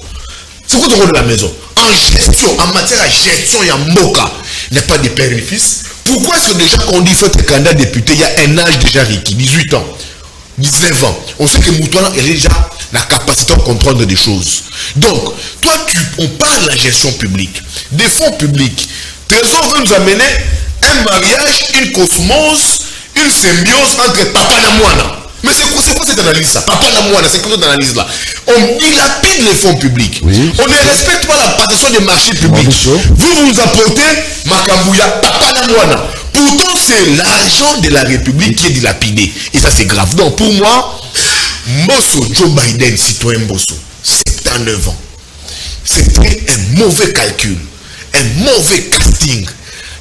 [SPEAKER 11] C'est quoi ton rôle à la maison? En gestion, en matière de gestion, il y a Mboka. Il n'y a pas de père et de fils. Pourquoi est-ce que déjà quand on dit faut être candidat député, il y a un âge déjà requis, 18 ans, 19 ans. On sait que Moutouana a déjà la capacité de comprendre des choses. Donc, toi, on parle de la gestion publique, des fonds publics. Trésor veut nous amener un mariage, une cosmose, une symbiose entre papa et Moana. Mais c'est quoi cette analyse-là? Papa et Moana, c'est quoi cette analyse-là? On dilapide les fonds publics. Oui. On ne respecte pas la partition des marchés publics. Vous apportez Makambouya, papa et Moana. Pourtant, c'est l'argent de la République qui est dilapidé. Et ça, c'est grave. Donc, pour moi, Mbosso, Joe Biden, citoyen Mbosso, 79 ans. C'était un mauvais calcul, un mauvais casting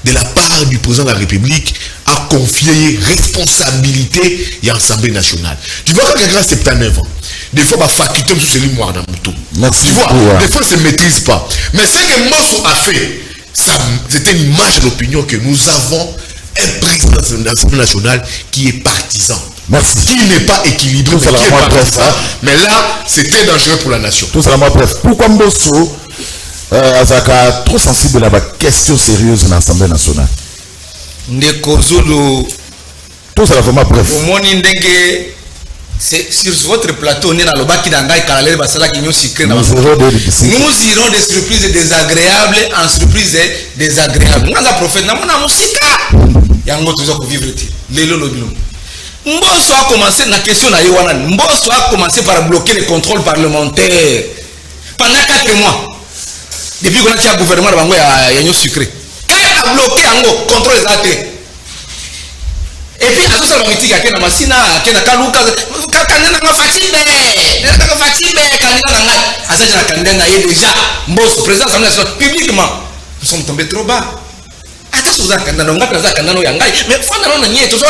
[SPEAKER 11] de la part du président de la République à confier responsabilité et Assemblée nationale. Tu vois, quand quelqu'un a 79 ans, des fois, ma faculté sur les mois dans mon tour. Tu vois, des fois, ça ne se maîtrise pas. Mais ce que Mbosso a fait, c'était une image de l'opinion que nous avons un président de l'Assemblée nationale qui est partisan. Merci. Qui n'est pas équilibré, mais qui est partisan. Mais là, c'était dangereux pour la nation.
[SPEAKER 3] Tout ça, moi, bref. Pourquoi Mbosso Azaka trop sensible à la question sérieuse dans l'Assemblée nationale?
[SPEAKER 4] Ndekozulu.
[SPEAKER 3] Tout ça, vraiment bref.
[SPEAKER 4] C'est sur votre plateau, nous irons des surprises désagréables en surprises désagréables. Nous avons prophète, nous avons Mbosso a commencé la question Mbosso a commencé par bloquer le contrôle parlementaire pendant 4 mois. Depuis qu'on a fait un gouvernement de Yanyo Sucré. Quand il a bloqué le contrôle des actes. Et puis, à tout ça, il y a un Massina, il y a un Kalouka, il y a déjà, Mbosso, président de l'Assemblée nationale, publiquement, nous sommes tombés trop bas. Mais il faut que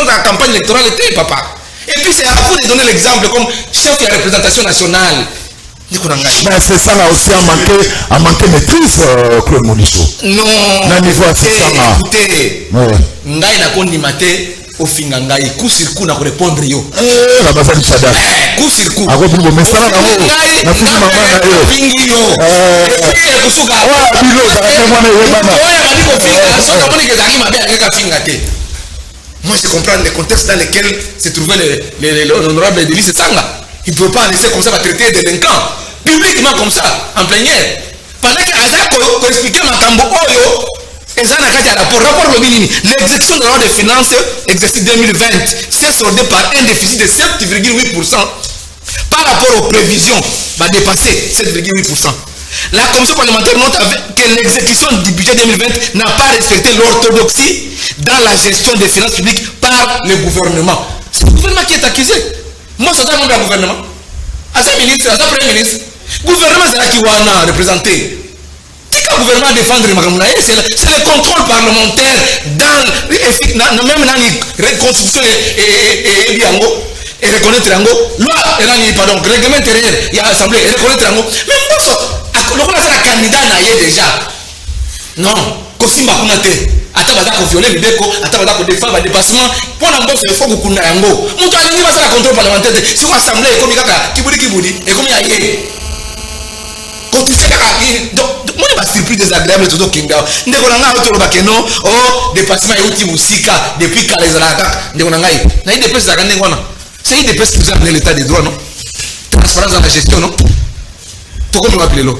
[SPEAKER 4] la campagne électorale était, papa. Et puis, c'est à vous de donner l'exemple comme chef de la représentation nationale.
[SPEAKER 3] Mais c'est ça là aussi à manquer maîtrise, Claude Monisso.
[SPEAKER 4] Non. Écoutez, Ngai n'a pas maté au Fingangai, coup sur coup n'a pas répondre yo.
[SPEAKER 3] La base de Sada.
[SPEAKER 4] Coup sur coup.
[SPEAKER 3] A repris le message là. La fille maman là yo.
[SPEAKER 4] Fingiyo. Et puis kusuka.
[SPEAKER 3] Ouais, bilo, ça fait moi les bana.
[SPEAKER 4] Ouais, on dit ko finga, so ka moni que zaki mabe avec fingate. Moi je comprends le contexte dans lequel se trouvait l'honorable Delis Sanga. Il ne peut pas laisser comme ça va traiter des délinquants publiquement comme ça, en plénière. Pendant que Azako expliquait Makambo Oyo, l'exécution de la loi des finances, exercice 2020, s'est soldée par un déficit de 7,8% par rapport aux prévisions, va dépasser 7,8%. La commission parlementaire note que l'exécution du budget 2020 n'a pas respecté l'orthodoxie dans la gestion des finances publiques par le gouvernement. C'est le gouvernement qui est accusé. Moi, c'est un membre du gouvernement. À ce ministre, à ce premier ministre. Le gouvernement, c'est là qui va représenter. C'est que le gouvernement défendre les c'est le contrôle parlementaire dans même dans les constitutions et reconnaître l'ango. Loi, pardon, règlement intérieur, il y a assemblée, et reconnaître l'ango. Mais moi, c'est la candidat déjà. Non, Kosimba Kunate. Atabada ko violer le déco, atabada ko défendre le dépassement. Pour l'ambo, il faut que vous n'ayez ango. Mon toit, il va faire la contrôle parlementaire. Si vous assemblée, comme il y a Kibudi, et comme il y a donc moi je suis surpris désagréable tout kinga ndeko na ngai otolo bakeno oh dépassement euti musika depuis kalezalaka ndeko na ngai na ide pesa za kandengo na c'est ide pesa qui dans l'état des droits non transparence dans la gestion non to comme va pilelo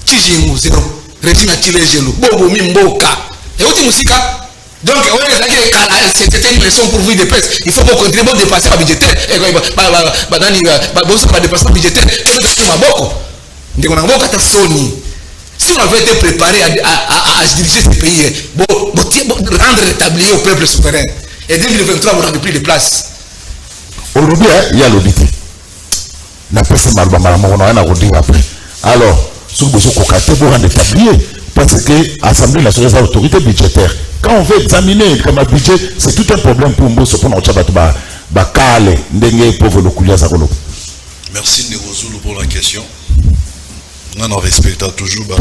[SPEAKER 4] tijingu zero régime à tirer gelo bobo mimboka euti musika donc c'était une leçon pour vous de pèse il faut qu'on contribue au dépassement budgétaire et bah dani bah bossa pas dépassement budgétaire c'est maboko ndeko na mboka ta soni. Si on avait été préparé à diriger ce pays, rendre rétabli au peuple souverain. Et 2023, vous n'avez plus de place.
[SPEAKER 3] Aujourd'hui, il y a l'audit. La personne m'a dit après. Alors, si vous rendre établi, parce que l'Assemblée nationale a l'autorité budgétaire. Quand on veut examiner comme un budget, c'est tout un problème pour nous.
[SPEAKER 5] Merci Ndeko Zulu pour la question. On respecte toujours la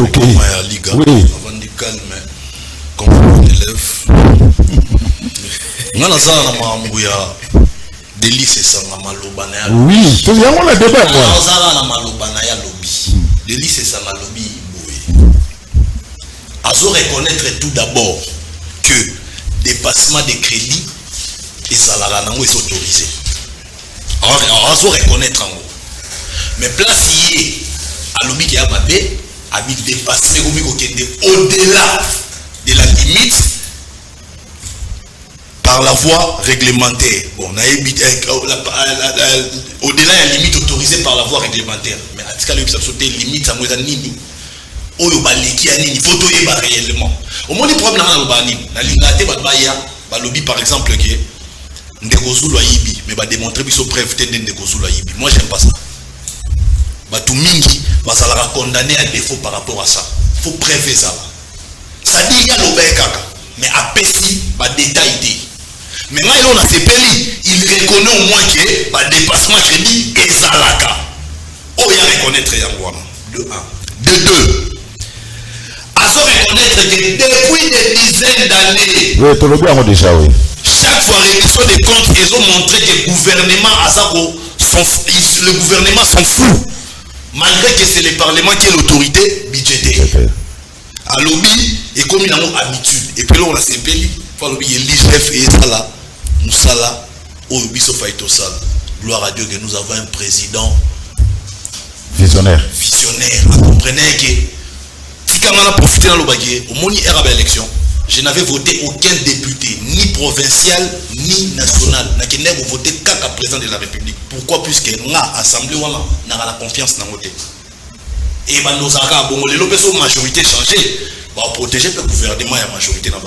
[SPEAKER 5] Liga.
[SPEAKER 3] Oui.
[SPEAKER 5] Avant de calmer, comme on élève. On a un délice sans la malobana.
[SPEAKER 3] Oui, tout le monde a débat.
[SPEAKER 5] On a la malobana ya lobby. Délice sans la lobby. Azo reconnaître tout d'abord que dépassement des crédits et salaire est autorisé. Azo reconnaître en gros. Mais place y est. À l'objet qui a babé, a mis dépassé au-delà de la limite par la voie réglementaire. Bon, on a au-delà de la limite autorisée par la voie réglementaire. Mais en tout cas, il sauté limite, ça m'a dit oh, il faut tout y réellement. Au moins, les problèmes dans la lobby, par exemple, qui est Ndeko Zulu Ayibi, mais va démontrer qu'ils sont preuves de Ndeko Zulu Ayibi. Moi, j'aime pas ça. Tout mingi va condamner à défaut par rapport à ça. Il faut préver ça. Ça dit qu'il y a l'obéi kaka. Mais à Pessi, va détailler. Mais là, il a CPLI. Il reconnaît au moins que le dépassement crédit est Zalaka. Oh, il y a reconnaître Yangwana. De 1. De 2. À se reconnaître que depuis des dizaines d'années.
[SPEAKER 3] Oui, tu le bien déjà, oui.
[SPEAKER 5] Chaque fois, réduction des comptes, ils ont montré que le gouvernement s'en fout. Malgré que c'est le Parlement qui est l'autorité budgétaire. À lobby, et comme il a une habitude. Et puis là, on a ces pays. Il lobby, l'IGF et ça Moussala, au Biso Faitosal. Gloire à Dieu que nous avons un président
[SPEAKER 3] visionnaire.
[SPEAKER 5] Vous comprenez que si quand on a profité dans le baguette, au moment où il y a eu l'élection, je n'avais voté aucun député, ni provincial, ni national. Je n'ai voté qu'à président de la République. Pourquoi? Puisque l'Assemblée n'a pas la confiance dans le côté. Et nous avons la majorité changée pour protéger le gouvernement et la majorité dans le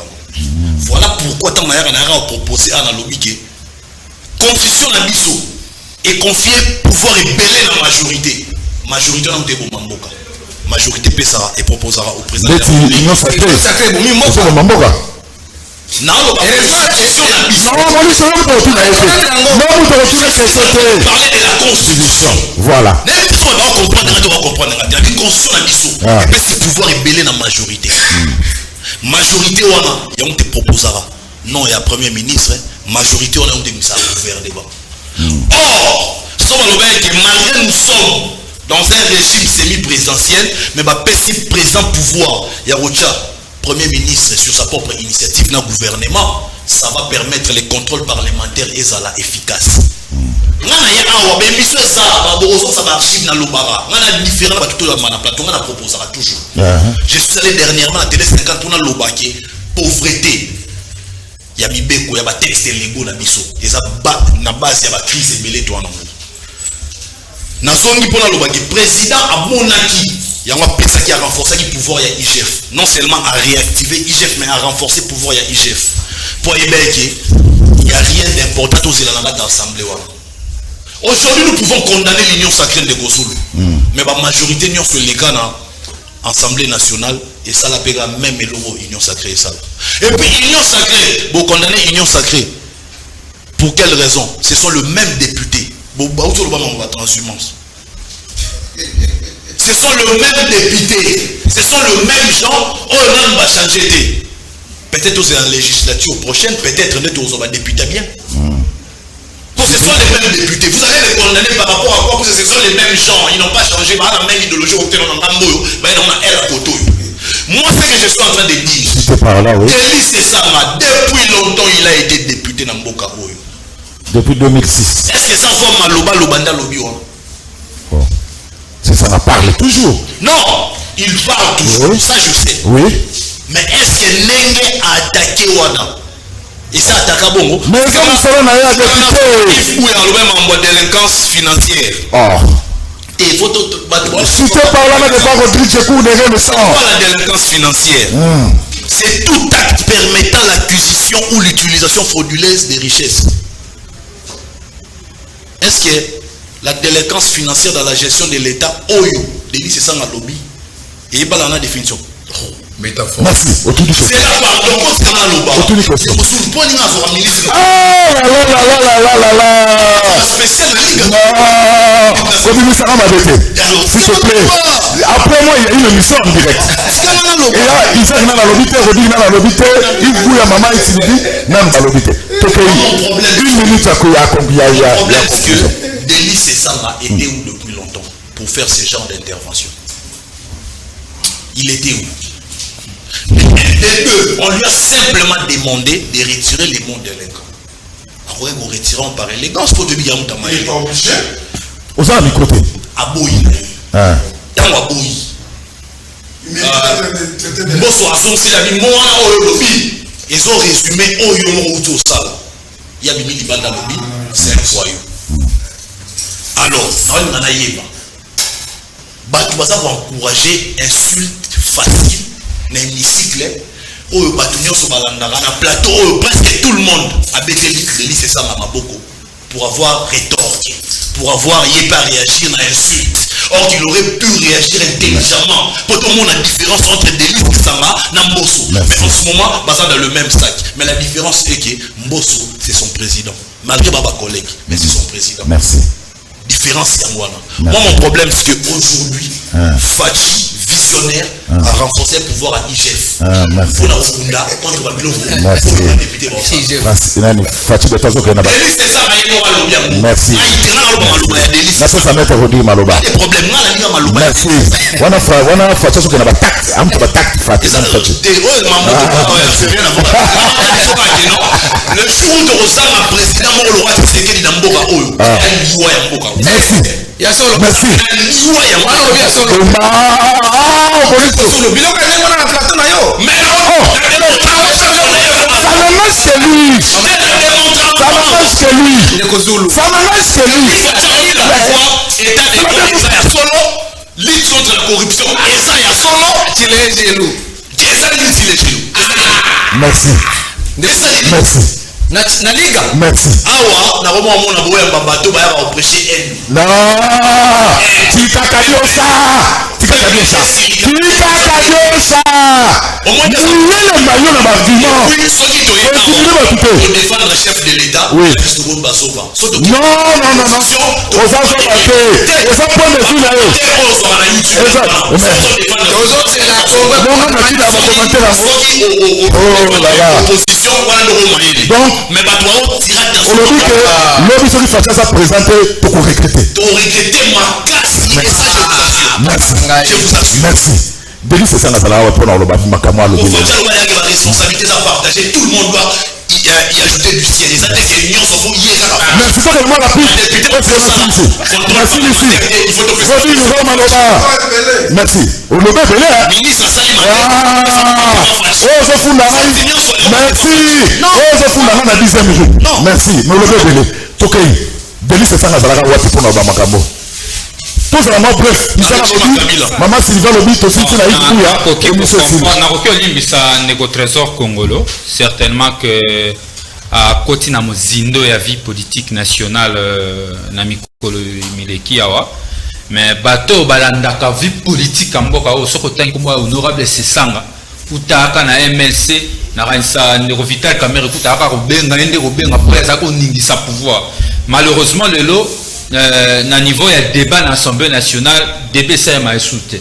[SPEAKER 5] Voilà pourquoi tant a proposé à la lobby que constitution à Bissot et confier pouvoir ébélé dans la majorité. Majorité dans le Mamboka. Majorité PSA et proposera au président.
[SPEAKER 3] L'union sacrée.
[SPEAKER 5] Non, parler de la constitution.
[SPEAKER 3] Voilà.
[SPEAKER 5] On va comprendre. La constitution a dit ça. C'est pouvoir ébeler dans la majorité. Majorité, il y a un te proposera. Non, il y a premier ministre. Majorité, on a un te mis à gouvernement. Or, malgré nous sommes dans un régime semi-présidentiel, mais président pouvoir, il y a Rocha. Premier ministre sur sa propre initiative dans le gouvernement, ça va permettre les contrôles parlementaires et ça la efficace. Je suis allé dernièrement à Télé 50 pour l'Obake, pauvreté. Il y a Bibeko, il y a des textes légaux dans Bisso. Et ça, na base, il y a des crises et belé toi non. Nazongi pour l'Obake, président à Monaki. Il y a un PSA qui a renforcé le pouvoir, il y a IGF. Non seulement à réactiver IGF, mais à renforcer le pouvoir, il y a IGF. Pour il n'y a rien d'important aux éléments d'assemblée. Aujourd'hui, nous pouvons condamner l'union sacrée de Gozoulou. Mais la majorité nous sur les cas dans l'Assemblée nationale et ça la paiera même l'euro union sacrée et ça. Et puis union sacrée, vous condamnez l'union sacrée. Pour quelle raison? Ce sont le même député. Transhumance. Ce sont le même député. Ce sont le même gens. On va changer. Peut-être aux législatures prochaines, peut-être aux députés bien. Ce sont les mêmes députés. Vous allez les condamner par rapport à quoi? Parce que ce sont les mêmes gens. Ils n'ont pas changé. Ils ont la même idéologie. Moi, ce que je suis en train de dire, Delis Sesanga, depuis longtemps, il a été député dans Mboka Oyo.
[SPEAKER 3] Depuis 2006.
[SPEAKER 5] Est-ce que ça va Maloba Lobanda Lobio?
[SPEAKER 3] C'est ça, on parle toujours.
[SPEAKER 5] Non, il parle toujours. Oui. Ça, je sais.
[SPEAKER 3] Oui.
[SPEAKER 5] Mais est-ce que Nenge a attaqué Wana? Et ça attaque Bongo.
[SPEAKER 3] Mais comme ça, on a député.
[SPEAKER 5] Il faut en délinquance financière.
[SPEAKER 3] Oh.
[SPEAKER 5] Et il faut tout.
[SPEAKER 3] Si tu parles là, de pas Rodrigue, je cours derrière le sang.
[SPEAKER 5] Pas la délinquance financière. C'est tout acte permettant l'acquisition ou l'utilisation frauduleuse des richesses. Est-ce que la délinquance financière dans la gestion de l'État, Oyo, Delis c'est ça dans lobby, et il n'y a pas la définition.
[SPEAKER 11] Métaphore.
[SPEAKER 3] Merci.
[SPEAKER 5] C'est la part de cause qu'on a l'oba.
[SPEAKER 3] Aucune question.
[SPEAKER 5] Ah
[SPEAKER 3] là.
[SPEAKER 5] Spécial ligue.
[SPEAKER 3] Non. S'il te plaît. Après moi, il y a une émission en direct. Et là, il fait dans la lobité, Rodrigue dans la lobité, il bouille à maman, il se dit, non, dans la lobité. Une minute à quoi il y a combien?
[SPEAKER 5] Le problème, c'est que Delis Sesanga était où depuis longtemps pour faire ce genre d'intervention? Il était où? Les deux, on lui a simplement demandé de retirer les bons délinquants. Après, vous retirez, on parle élégance pour devenir un tamaï.
[SPEAKER 9] Il n'est pas obligé.
[SPEAKER 3] Aux armes, côté.
[SPEAKER 5] Aboyi. Dans Aboyi. Bonsoir, c'est la vie. Moi, ils ont résumé Oyo Moutou Sala. Il y a Bimi Libanda Lobby, c'est un foyer. Alors, on a Yéba. Tu vas encourager insulte facile. Dans l'hémicycle, au bâtonnier sur le plateau, presque tout le monde a baissé Delis Sesanga Maboko pour avoir rétorqué, pour avoir réagi à l'insulte. Or, il aurait pu réagir intelligemment. Pour tout le monde, la différence entre Delis Sesanga et Mbosso. Mais en ce moment, basé dans le même sac. Mais la différence est que Mbosso, c'est son président. Malgré Baba collègue, mais c'est son président.
[SPEAKER 3] Merci.
[SPEAKER 5] Différence, c'est moi. Moi, mon problème, c'est qu'aujourd'hui, Fachi, visionnaire, a renforcé le pouvoir à IGF.
[SPEAKER 3] Merci. Merci.
[SPEAKER 5] Lutte contre la corruption, et ça, il y a son nom.
[SPEAKER 3] Merci. Merci.
[SPEAKER 5] Naliga.
[SPEAKER 3] Merci.
[SPEAKER 5] Awa, na romo amona boya babato ba ya prêcher haine.
[SPEAKER 3] Non. Tika kadiosa. Au moins le maillot na bâtiment.
[SPEAKER 5] Oui, ceux qui pour défendre le chef de l'État.
[SPEAKER 3] Oui. Non. Aux gens sont passés. Aux gens point de vue là. Donc,
[SPEAKER 5] mais bah toi,
[SPEAKER 3] on a dit que l'homme qui fait ça présenter pour regretter.
[SPEAKER 5] Ma classe.
[SPEAKER 3] Merci. Merci. Delis Sesanga Zala pour le bâtiment Makamo à l'obéi.
[SPEAKER 5] La responsabilité à partager. Tout le monde doit y ajouter du ciel. Les attaques et l'union sont liées.
[SPEAKER 3] Merci pour moi la piste. Merci ici. Merci. On le met belé.
[SPEAKER 5] Ministre Salima.
[SPEAKER 3] Oh, je fous la main. Merci. Oh, je fous la main à 10e jour. Merci. Mais le met belé. Tokei. Delis Sesanga Zala pour le Makamo. Tous à moi bref. Maman Sylvain Lobby aussi tu l'as eu
[SPEAKER 6] on a reculé limbisa nego trésor congolo certainement que à côté na mozindo ya vie politique nationale na mikolo mileki awa mais bato balandaka vie politique amboka o soko tanki mo honorable Sesanga utaka na MLC na ransa ndeko Vital Kamerhe kutaka ko benga ende ko benga pour ça ko ningisa pouvoir malheureusement lelo na niveau ya débat na l'Assemblée nationale DBCM a insulté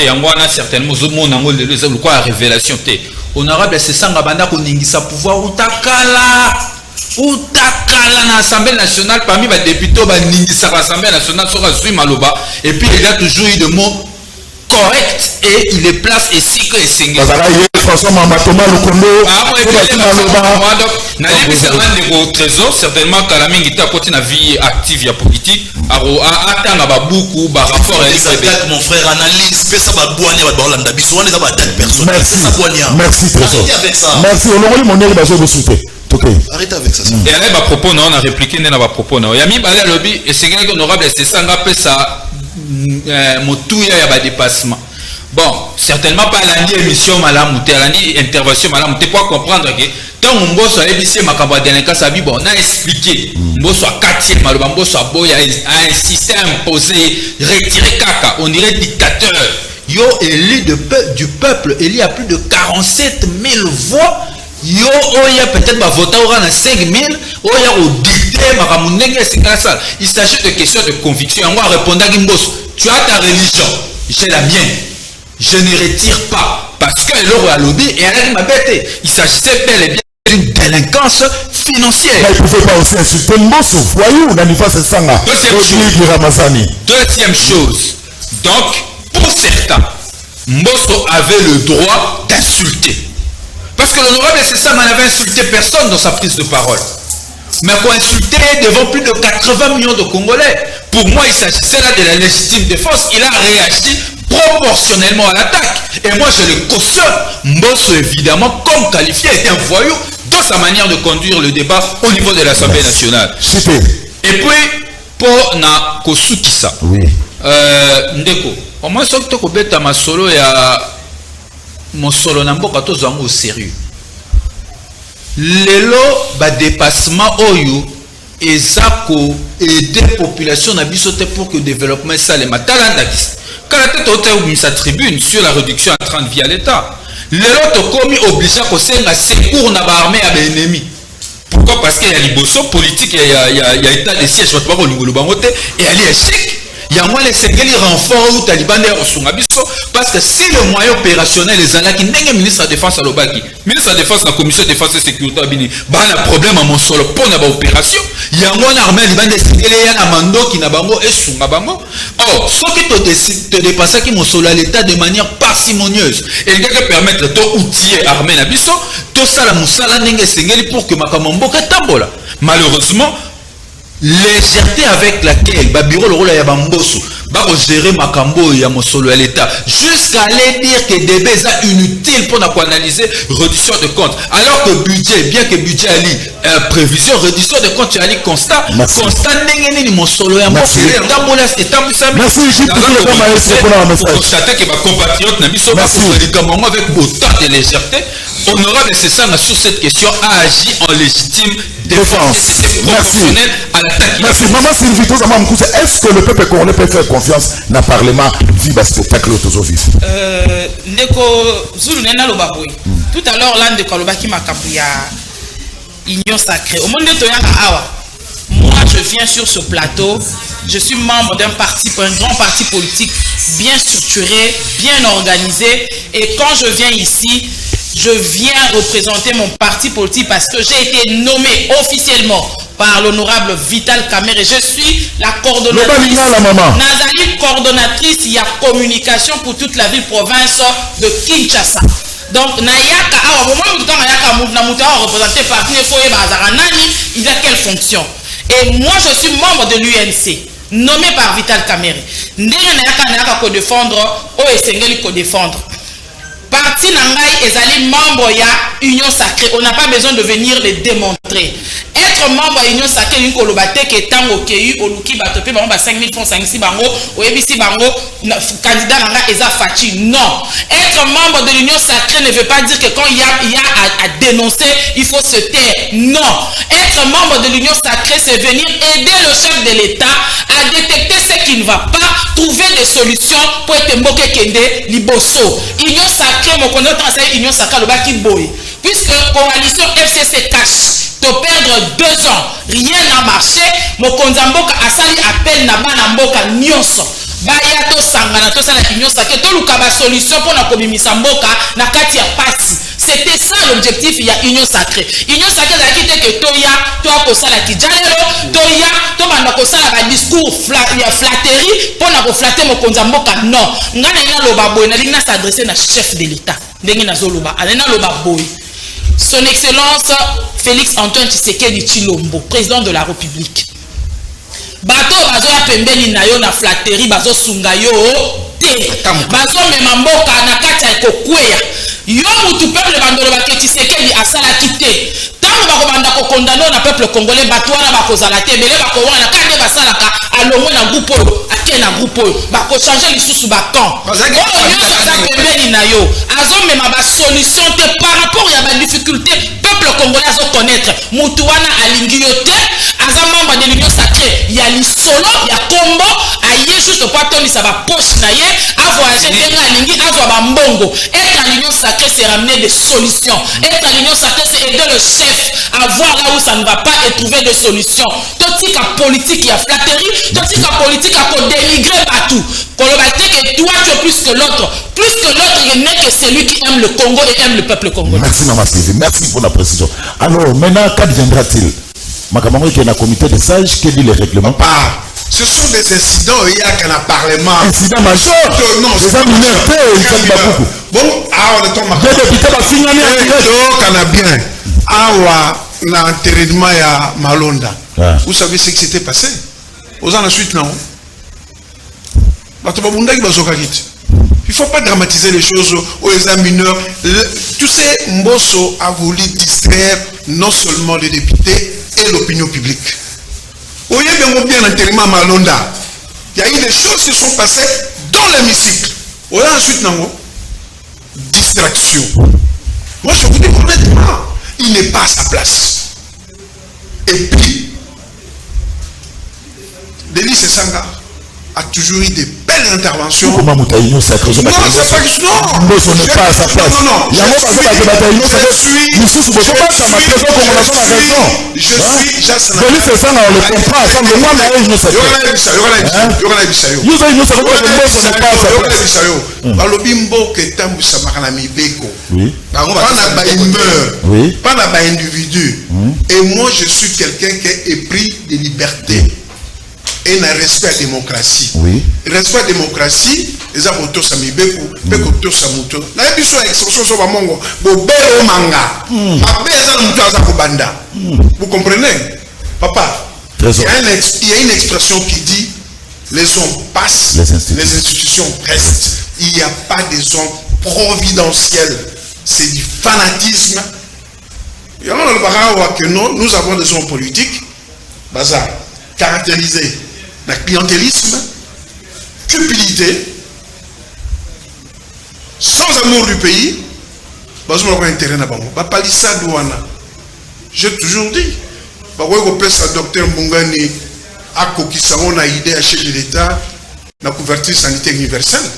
[SPEAKER 6] yango wana certainement zo nango lelo za quoi révélation té honorable Sesanga banda ko ningisa pouvoir utakala na Assemblée nationale parmi les députés ba ningisa l'Assemblée nationale sera zui maloba et puis il y a toujours eu de mots correct et il est place et si que Sengeli
[SPEAKER 3] François Mamatoma Lukondo
[SPEAKER 6] trésor certainement Kalamingi ta côté na vie active ya politique atanga ba beaucoup ba rapport
[SPEAKER 5] mon frère analyse pesa ba boanya ba Holanda biso wana za ba date personnelle ça boanya
[SPEAKER 3] merci trésor merci on a mon bazo de souté
[SPEAKER 5] arrête avec ça
[SPEAKER 6] et là ba propos non on a répliqué na ba propos non yami ba lobby et Sengeli honorable Sesanga pesa motuya ya ba dépassement. Bon, certainement pas l'année émission malamu, l'année intervention malamu. Tu peux comprendre que quand on bosse à ABC Makamba Delenka Sabi, bon, on a expliqué. On bosse à 4e, on bosse à Boya, à un système imposé, retiré caca, on dirait dictateur. Yo élu du peuple, il y a plus de 47 000 voix. Yo oya peut-être va voter aura 5 000 oya au dicté makamunenge c'est il s'agit de questions de conviction. On répondre à Gimbos, tu as ta religion, j'ai la mienne. Je ne retire pas parce que l'euro a lobby et elle m'a bêté. Il s'agissait bel et bien d'une délinquance financière.
[SPEAKER 3] Mais il ne pouvait pas aussi insulter Mbosso, voyou, on a niveau c'est ça.
[SPEAKER 6] Deuxième chose, donc pour certains, Mbosso avait le droit d'insulter. Parce que l'honorable Sesanga n'avait insulté personne dans sa prise de parole. Mais pour insulter devant plus de 80 millions de Congolais, pour moi il s'agissait là de la légitime défense. Il a réagi proportionnellement à l'attaque. Et moi je le cautionne. Mbosso évidemment comme qualifié est un voyou dans sa manière de conduire le débat au niveau de l'Assemblée nationale. Et puis pour na kosukisa. Oui. Ndeko. Au moins ce que tu as ma solo ya mon solo namboka tozango au sérieux. Lelo ba dépassement oyo ezako aider population na bisote pour que développement ça les matalanda quand la tête au sa tribune sur la réduction à 30 via l'état lelo to komi obligé ko senga secours na ba armée à l'ennemi. Pourquoi? Parce qu'il y a liboso politique il y a état de siège pas ko ngolo bangote et ali échec. Il y a moins les Sengeli renforts ou Taliban parce que si le moyen opérationnel les années qui n'est ministre de la défense à l'Obaki, ministre de la défense, la commission de défense et sécurité, bah un problème à mon solo pour la opération. Il y a moins armée Liban des Sengeli y a un mando qui n'a bango et sous bango. Or, ce qui te décide de dépasser qui mon solo à l'état de manière parcimonieuse et il y a que permettre de outiller armée nabiso, tout ça la moussala n'est Sengeli pour que ma kamambo que tambola. Malheureusement. Légèreté avec laquelle Babiro le rôle ya Bambosso va gérer Makambo et Mosolo à l'État jusqu'à aller dire que des baisers inutiles pour analyser réduction de comptes alors que budget bien que budget ali prévision réduction de comptes ali constat n'est ni Mosolo ya Mosolo et merci pour constater que ma compatriote n'a mis sur avec autant de légèreté honorable Sesanga sur cette question a agi en légitime défense proportionnelle à l'attaque.
[SPEAKER 3] Merci. Maman Sylvie, est-ce que le peuple congolais peut faire confiance dans le Parlement via spectacle autosophie?
[SPEAKER 8] Tout à l'heure, l'un de Kolobaki Makabuya, Union sacrée. Au monde de Toyaka Awa, moi je viens sur ce plateau, je suis membre d'un parti, un grand parti politique bien structuré, bien organisé, et quand je viens ici, je viens représenter mon parti politique parce que j'ai été nommé officiellement par l'honorable Vital Kamerhe et je suis la coordonnatrice. Nazali coordonnatrice, il y a communication pour toute la ville-province de Kinshasa. Donc, Nayaka, au moment où Nayaka a représenté parti, il a quelle fonction? Et moi, je suis membre de l'UNC, nommé par Vital Kamerhe. Nayaka co-défendre, Sengeli co-défendre. Parti Nangai ezali membre ya Union Sacrée. On n'a pas besoin de venir les démontrer. Être membre à Union Sacrée, une colobate qui est en OKU, au Luki Batopé, 5 000 francs, 5 000 bango, au ABC bango, candidat Nanga Eza Fachi. Non. Être membre de l'Union Sacrée ne veut pas dire que quand il y a à dénoncer, il faut se taire. Non. Être membre de l'Union Sacrée, c'est venir aider le chef de l'État à détecter ce qui ne va pas, trouver des solutions pour être mboke kende liboso. Union Sacrée, mon connaître c'est Union Sacrée, le baki boy. Puisque coalition FCC cache, de perdre 2 ans, rien n'a marché, mon konzamboka asali appel na bana mboka nyonso. Baya to sangana to sala Union Sacrée, to luka ba solution pour na komimisa mboka na kati ya pasi. C'était ça l'objectif, il y a Union Sacrée. Union Sacrée, la quitté que Toya, toi, Kosala Kijalero, Toya, toi, Mandakosala, un discours flatterie, pour na flatter mon konzamboka. Non. Ngana loba boy, na lina s'adresser na chef de l'État. Ndengina zoloba, alena loba boy. Son Excellence Félix Antoine Tshisekedi Tshilombo, président de la République. Bato bazo ya pembeni na yo na flatterie bazo sunga yo te. Bazo mema mboka na kati ya kokweya. Yo mutu peuple bandolo ba Tshisekedi asala kité. Tango bako banda ko condamner na peuple congolais bato wana bako zala te bele bako wana kande basalaka alongo na groupe ake na groupe bako changer lisusu ba camp. Yo za pembeni na yo. Azo mema ba solution te par rapport ya ba difficulté peuple congolais azo connaître. Mutu wana alingi yo te aza membre de l'Union Sacrée. Ya lisolo ya kombo aye juste pour toni ça va poche na ye a voyager ndenga alingi azwa ba mbongo. Être à l'Union Sacrée c'est ramener des solutions. Être à l'Union Sacrée c'est aider le chef à voir là où ça ne va pas et trouver des solutions. Totika politique il y a flatterie, totika politique à dénigrer partout. Kolobate que toi tu es plus que l'autre il n'est que celui qui aime le Congo et aime le peuple congolais.
[SPEAKER 3] Merci Maman Sylvie, merci pour la précision. Alors maintenant qu'adviendra-t-il? Makamamo qui est dans le comité des sages, qui dit les règlements?
[SPEAKER 9] Ce sont des incidents, il y a qu'un parlement.
[SPEAKER 3] Incident majeur.
[SPEAKER 9] Non,
[SPEAKER 3] c'est pas mineur.
[SPEAKER 9] Bon, ah, on est tombé. Bien. Ah, na enterrement ya Malonda. Vous savez ce qui s'était passé? Aux ans ensuite, non. Il ne faut pas dramatiser les choses aux examineurs. Tu sais, Mbosso a voulu distraire non seulement les députés et l'opinion publique. Vous voyez bien l'enterrement à Malonda. Il y a eu des choses qui se sont passées dans l'hémicycle. Au ensuite, non. Distraction. Moi, je vous dis honnêtement, il n'est pas à sa place. Et puis, Denis Sessanga a toujours eu des belles interventions.
[SPEAKER 3] Comment Moutaïno s'accroche?
[SPEAKER 9] Non, c'est pas que non.
[SPEAKER 3] Mbosso n'est pas à sa place.
[SPEAKER 9] Non. Pas d'individu. Et moi, je suis quelqu'un qui est épris de liberté. Et un respect à la démocratie.
[SPEAKER 3] Oui.
[SPEAKER 9] Respect à la démocratie, les amotos sami beku, bekoto samuto. Na ebiso expression so ba mongo, bo bero manga. Ma beza muto aza ko banda. Vous comprenez? Papa. Il y a une expression qui dit les hommes passent, les institutions restent. Il n'y a pas des hommes providentiels. C'est du fanatisme. Il y a un barreau que nous avons des hommes politiques, bazar, caractérisés. Le clientélisme, cupidité, sans amour du pays, j'ai toujours dit, docteur Mungani a une idée à chef de l'État, la couverture sanitaire universelle.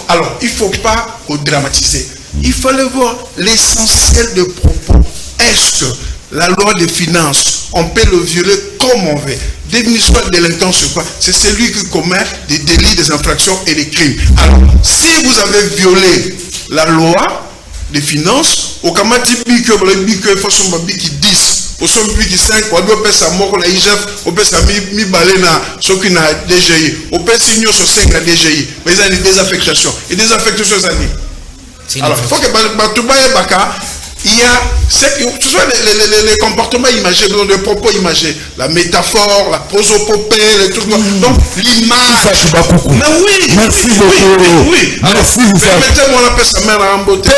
[SPEAKER 9] Alors, il ne faut pas dramatiser. Il fallait voir l'essentiel de propos. Est-ce que la loi des finances, on peut le violer comme on veut? Définition de délinquant, c'est quoi? C'est celui qui commet des délits, des infractions et des crimes. Alors, si vous avez violé la loi des finances, au Kamati Bike, il faut qui 10, au son qui 5, on doit payer sa mort, la IGF, on peut sa mi balena, ce qui n'a DGI, on peut signer sur 5 à DGI, mais il y a des désaffectations. Et des affectations, ça dit. Alors, il faut que Batoubaye Baka, il y a ce sont les comportements imagés, les propos imagés, la métaphore, la prosopopée, les trucs. Donc l'image. Mais oui.
[SPEAKER 3] Merci beaucoup.
[SPEAKER 9] Oui.
[SPEAKER 3] Merci.
[SPEAKER 9] Mettez-moi la paix sa mère en beauté.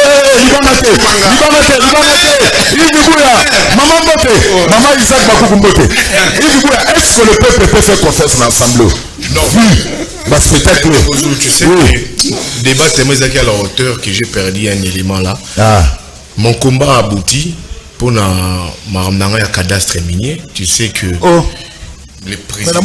[SPEAKER 3] Maman Mbote. Maman Isaac Bakoukou Mbote. Est-ce que le peuple peut faire confiance dans l'Assemblée?
[SPEAKER 11] Non.
[SPEAKER 3] Parce que
[SPEAKER 11] tu sais que débat tellement à la hauteur que j'ai perdu un élément là. Mon combat a abouti pour ma cadastre minier. Tu sais que les présidents.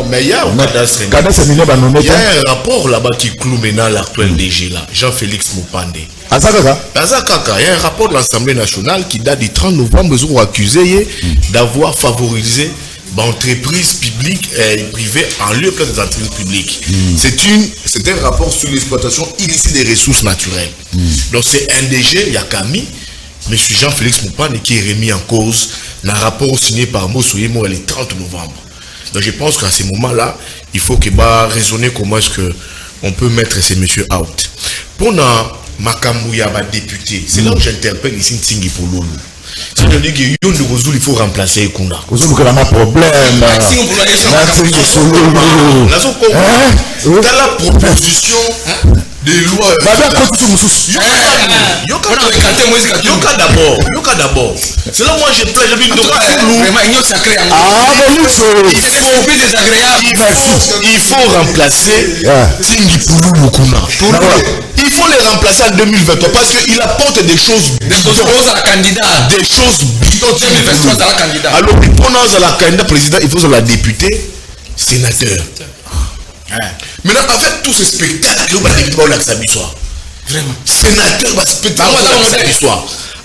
[SPEAKER 11] Mais il y a un cadastre minier. Il y a un rapport là-bas qui cloue maintenant l'actuel DG là, Jean-Félix Moupande. Il y a un rapport de l'Assemblée nationale qui date du 30 novembre, ils ont accusé d'avoir favorisé l'entreprise publique et privée en lieu place des entreprises publiques. C'est un rapport sur l'exploitation illicite des ressources naturelles. Donc c'est un DG, il y a Camille, M. Jean-Félix Moupane qui est remis en cause dans un rapport signé par Moussouyemo le 30 novembre. Donc je pense qu'à ce moment-là, il faut que raisonner comment est-ce qu'on peut mettre ces messieurs out. Pour Makamouya député, c'est là où j'interpelle ici Ntingi pour Lolo. C'est-à-dire que il faut remplacer Kunda.
[SPEAKER 3] Vous avez un problème.
[SPEAKER 11] Dans la proposition des lois. Yoka d'abord. C'est là moi je plains. Il faut remplacer Tingi Poulou Mukuna. Il faut les remplacer en 2023 parce qu'il apporte des choses
[SPEAKER 4] à la candidat.
[SPEAKER 11] Des choses bidons. Alors, pour nous, à la candidat président, il faut la députée, sénateur. Maintenant, avec tous ces spectacles, on va vraiment. Sénateur, va spectacle.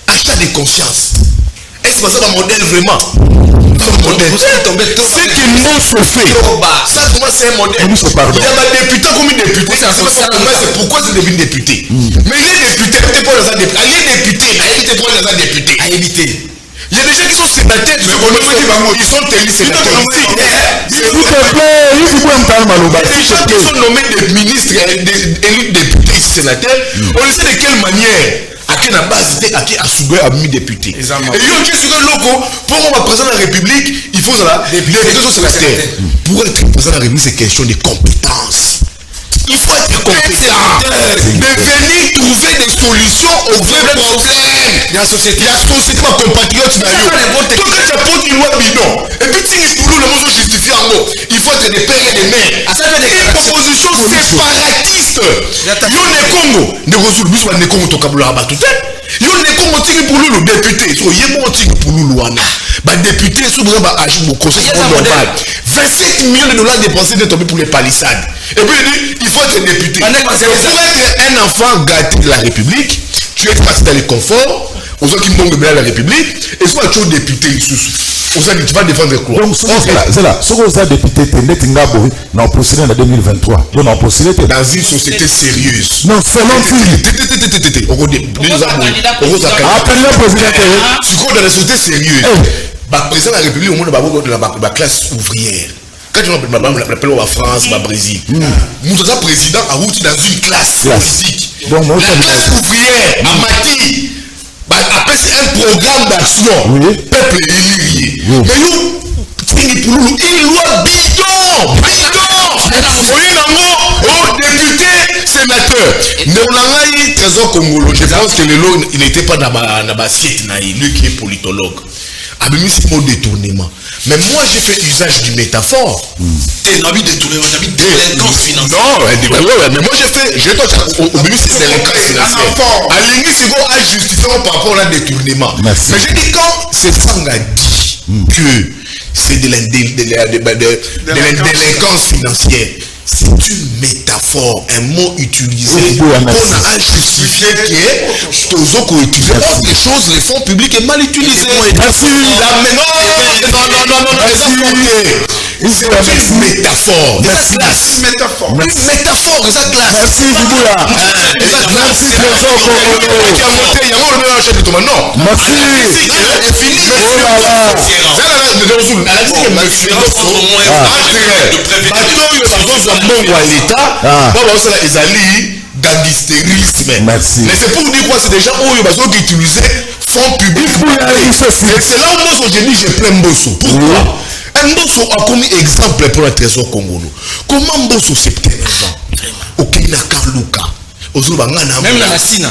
[SPEAKER 11] Achat de conscience. Est-ce que ça va modèle vraiment? C'est que non se fait. Ça commence c'est un modèle. Il y a des députés comme une députée. C'est pourquoi c'est devenu député. Mais les députés, il y a des gens qui sont sénateurs, ils sont élus sénateurs. Il y a des gens qui sont nommés des ministres, élus députés, sénateurs. On sait de quelle manière. À quelle base à qui a souvent a mis député. Et il y a qui sur le logo pour être président de la République, il faut ça député sénateur. Pour être président de la République, c'est question de compétences. Il faut être compétent. De venir trouver des solutions aux vrais problèmes. Il y a société ma compatriote. Donc quand tu apportes une loi bidon, et puis si pour nous le monde justifie en mot, il faut être des pères et des mères. Une proposition séparatiste. Yo ne Congo, ne résout plus ne Congo to kabula ba tout. Yo ne Congo tiki pour nous le député, so yemo tiki pour nous wana. Ba député sous ba agir au conseil normal. 27 millions de dollars dépensés de tomber pour les palissades. Et puis il faut être député. Pour être un enfant gâté de la République, tu es passé dans les conforts, aux gens qui m'ont de la République, et soit tu es député sous. Tu vas défendre quoi?
[SPEAKER 3] Donc c'est là. Ce que vous avez député, on a procédé en 2023. On a procédé
[SPEAKER 11] dans une société sérieuse.
[SPEAKER 3] Non, seulement
[SPEAKER 11] dans la société sérieuse. Président de la République, au monde de la classe ouvrière. Quand tu m'appelles la France, la Brésil, nous sommes président à route dans une classe politique. La classe ouvrière, à Mati, après c'est un programme d'action. Peuple élirier. Mais nous, une loi bidon. Député, sénateur. Néolangaï, trésor congolais. Je pense que le lot, il n'était pas dans ma siège, lui qui est politologue. Abimi c'est mon détournement. Mais moi j'ai fait usage du métaphore.
[SPEAKER 5] Et n'a pas détournement, n'a pas délinquance financière.
[SPEAKER 11] Non, mais moi j'ai fait au milieu c'est délinquance financière. À l'ennemi c'est bon à justifier par rapport à un détournement. Mais j'ai dit quand c'est Fang a dit que c'est de délinquance financière. C'est une métaphore, un mot utilisé pour justifier que Tozoko utilise autre chose, les fonds publics est mal utilisé. Merci. C'est une métaphore.
[SPEAKER 9] Une métaphore.
[SPEAKER 11] Une métaphore, c'est classe.
[SPEAKER 3] Merci, Biboula. Merci, Trésor Congolais.
[SPEAKER 11] Non.
[SPEAKER 3] Merci.
[SPEAKER 11] C'est fini. Mbongo à l'État, ezali gangistérisme.
[SPEAKER 3] Merci.
[SPEAKER 11] Mais c'est pour dire quoi? C'est des gens qui utilisent fonds publics. Et c'est là où moi aujourd'hui je plains Mbosso. Pourquoi? Mbosso a commis exemple pour le trésor congolais. Comment Mbosso c'est 15 ans? Ok, na Kaluka.
[SPEAKER 4] Même la Sina.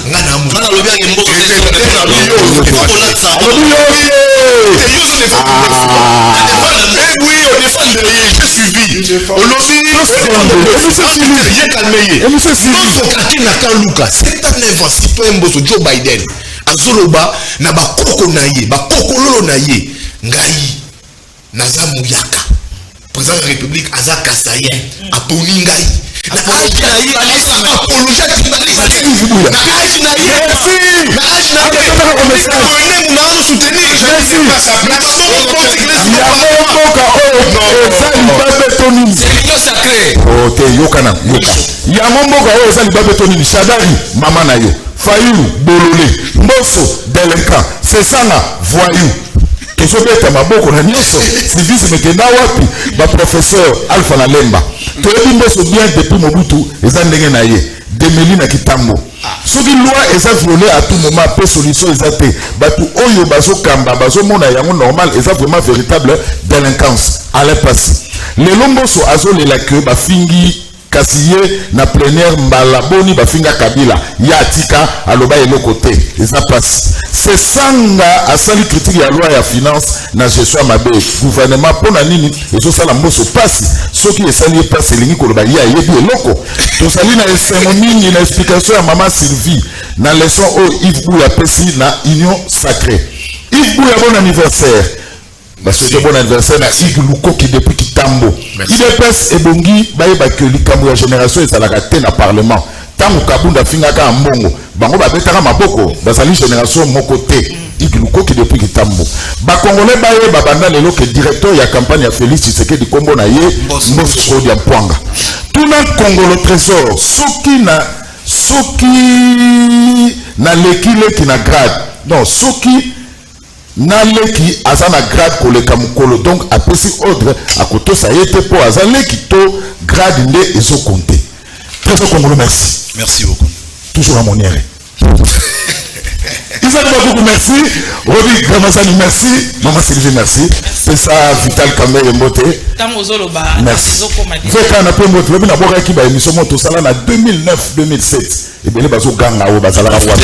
[SPEAKER 11] C'est un évancipateur Joe Biden. Azoloba na bakoko na ye, bakokololo na ye, ngai naza muyaka. Président de la République Aza Kasayen, aponi ngai.
[SPEAKER 3] tozobeta maboko na nyonso civisme kenda wapi baprofesseur Alpha Nalemba toyebi Mbosso bien depuis Mobutu eza ndenge na ye demeli na kitambo soki loi eza violée à tout moment pe solution eza te batu oyo bazokamba bazomona yango normal eza vraiment véritable délinquance à l'impasse lelo Mbosso azolela ke bafingi kasiye na plénière mbalaboni bafinga Kabila ya atika aloba eloko te eza passe c'est sanga asali critique ya loi ya finance na gestion mabe gouvernement pona nini ezosala Mbosso passe soki esali passe elingi koloba ya yebi eloko tosali na esengo mingi na explication ya mama Sylvie na leçon o Yves Bouya pesi na union sacrée Yves Bouya bon anniversaire. Parce que bon anniversaire na Yves Lukoki depuis Kitambo. IDPS ebongi bayeba que likambo ya génération ezalaka te na parlement. Tango Kabunda fingaka mbongo. Bango babetaka maboko bazali génération moko te. Yves Lukoki depuis Kitambo. Ba Congolais bayeba banda lelo que directeur ya campagne ya Félix Tshisekedi kombo na ye Mbosso Kodi ya Mpwanga. Tuna Congolo trésor soki na leki na grade. Non, soki naleki azana grade koleka mukolo donc apesi ordre akotosa yete po azaleki to grade nde ezo compter. Très Congolais, merci
[SPEAKER 5] beaucoup
[SPEAKER 3] toujours à mon nière. Isaac Bakoukou, merci. Roby Gramazani, merci. Maman Sylvie, merci. C'est ça, Vital Kamel Mbote. Merci. Veka na pe Mbote, Roby na boka ki ba émission moto sala na 2009-2007. Et bien les bazo ganga o bazalaka wa.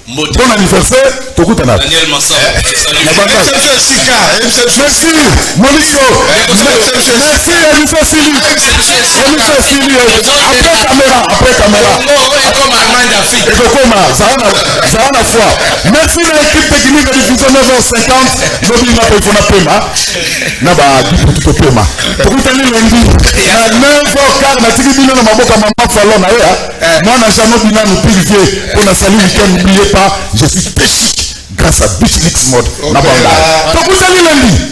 [SPEAKER 3] Bon anniversaire, Tokutana.
[SPEAKER 5] Daniel Massa.
[SPEAKER 3] Merci, Moliso. Merci, Elisa Sili. Après caméra. Zahana foi. Merci à l'équipe technique de diffusion 9h50. N'oublie pas qu'il faut la pema. Naba, tout pema. Tokutani lundi. À 9h15, na tiki bino na maboka maman Fallon na ya. Moi na jamais bina nous pilier pour la salut week-end. N'oubliez pas, je suis péchique grâce à Beach Mix Mode. Nabanga. Tokutani lundi.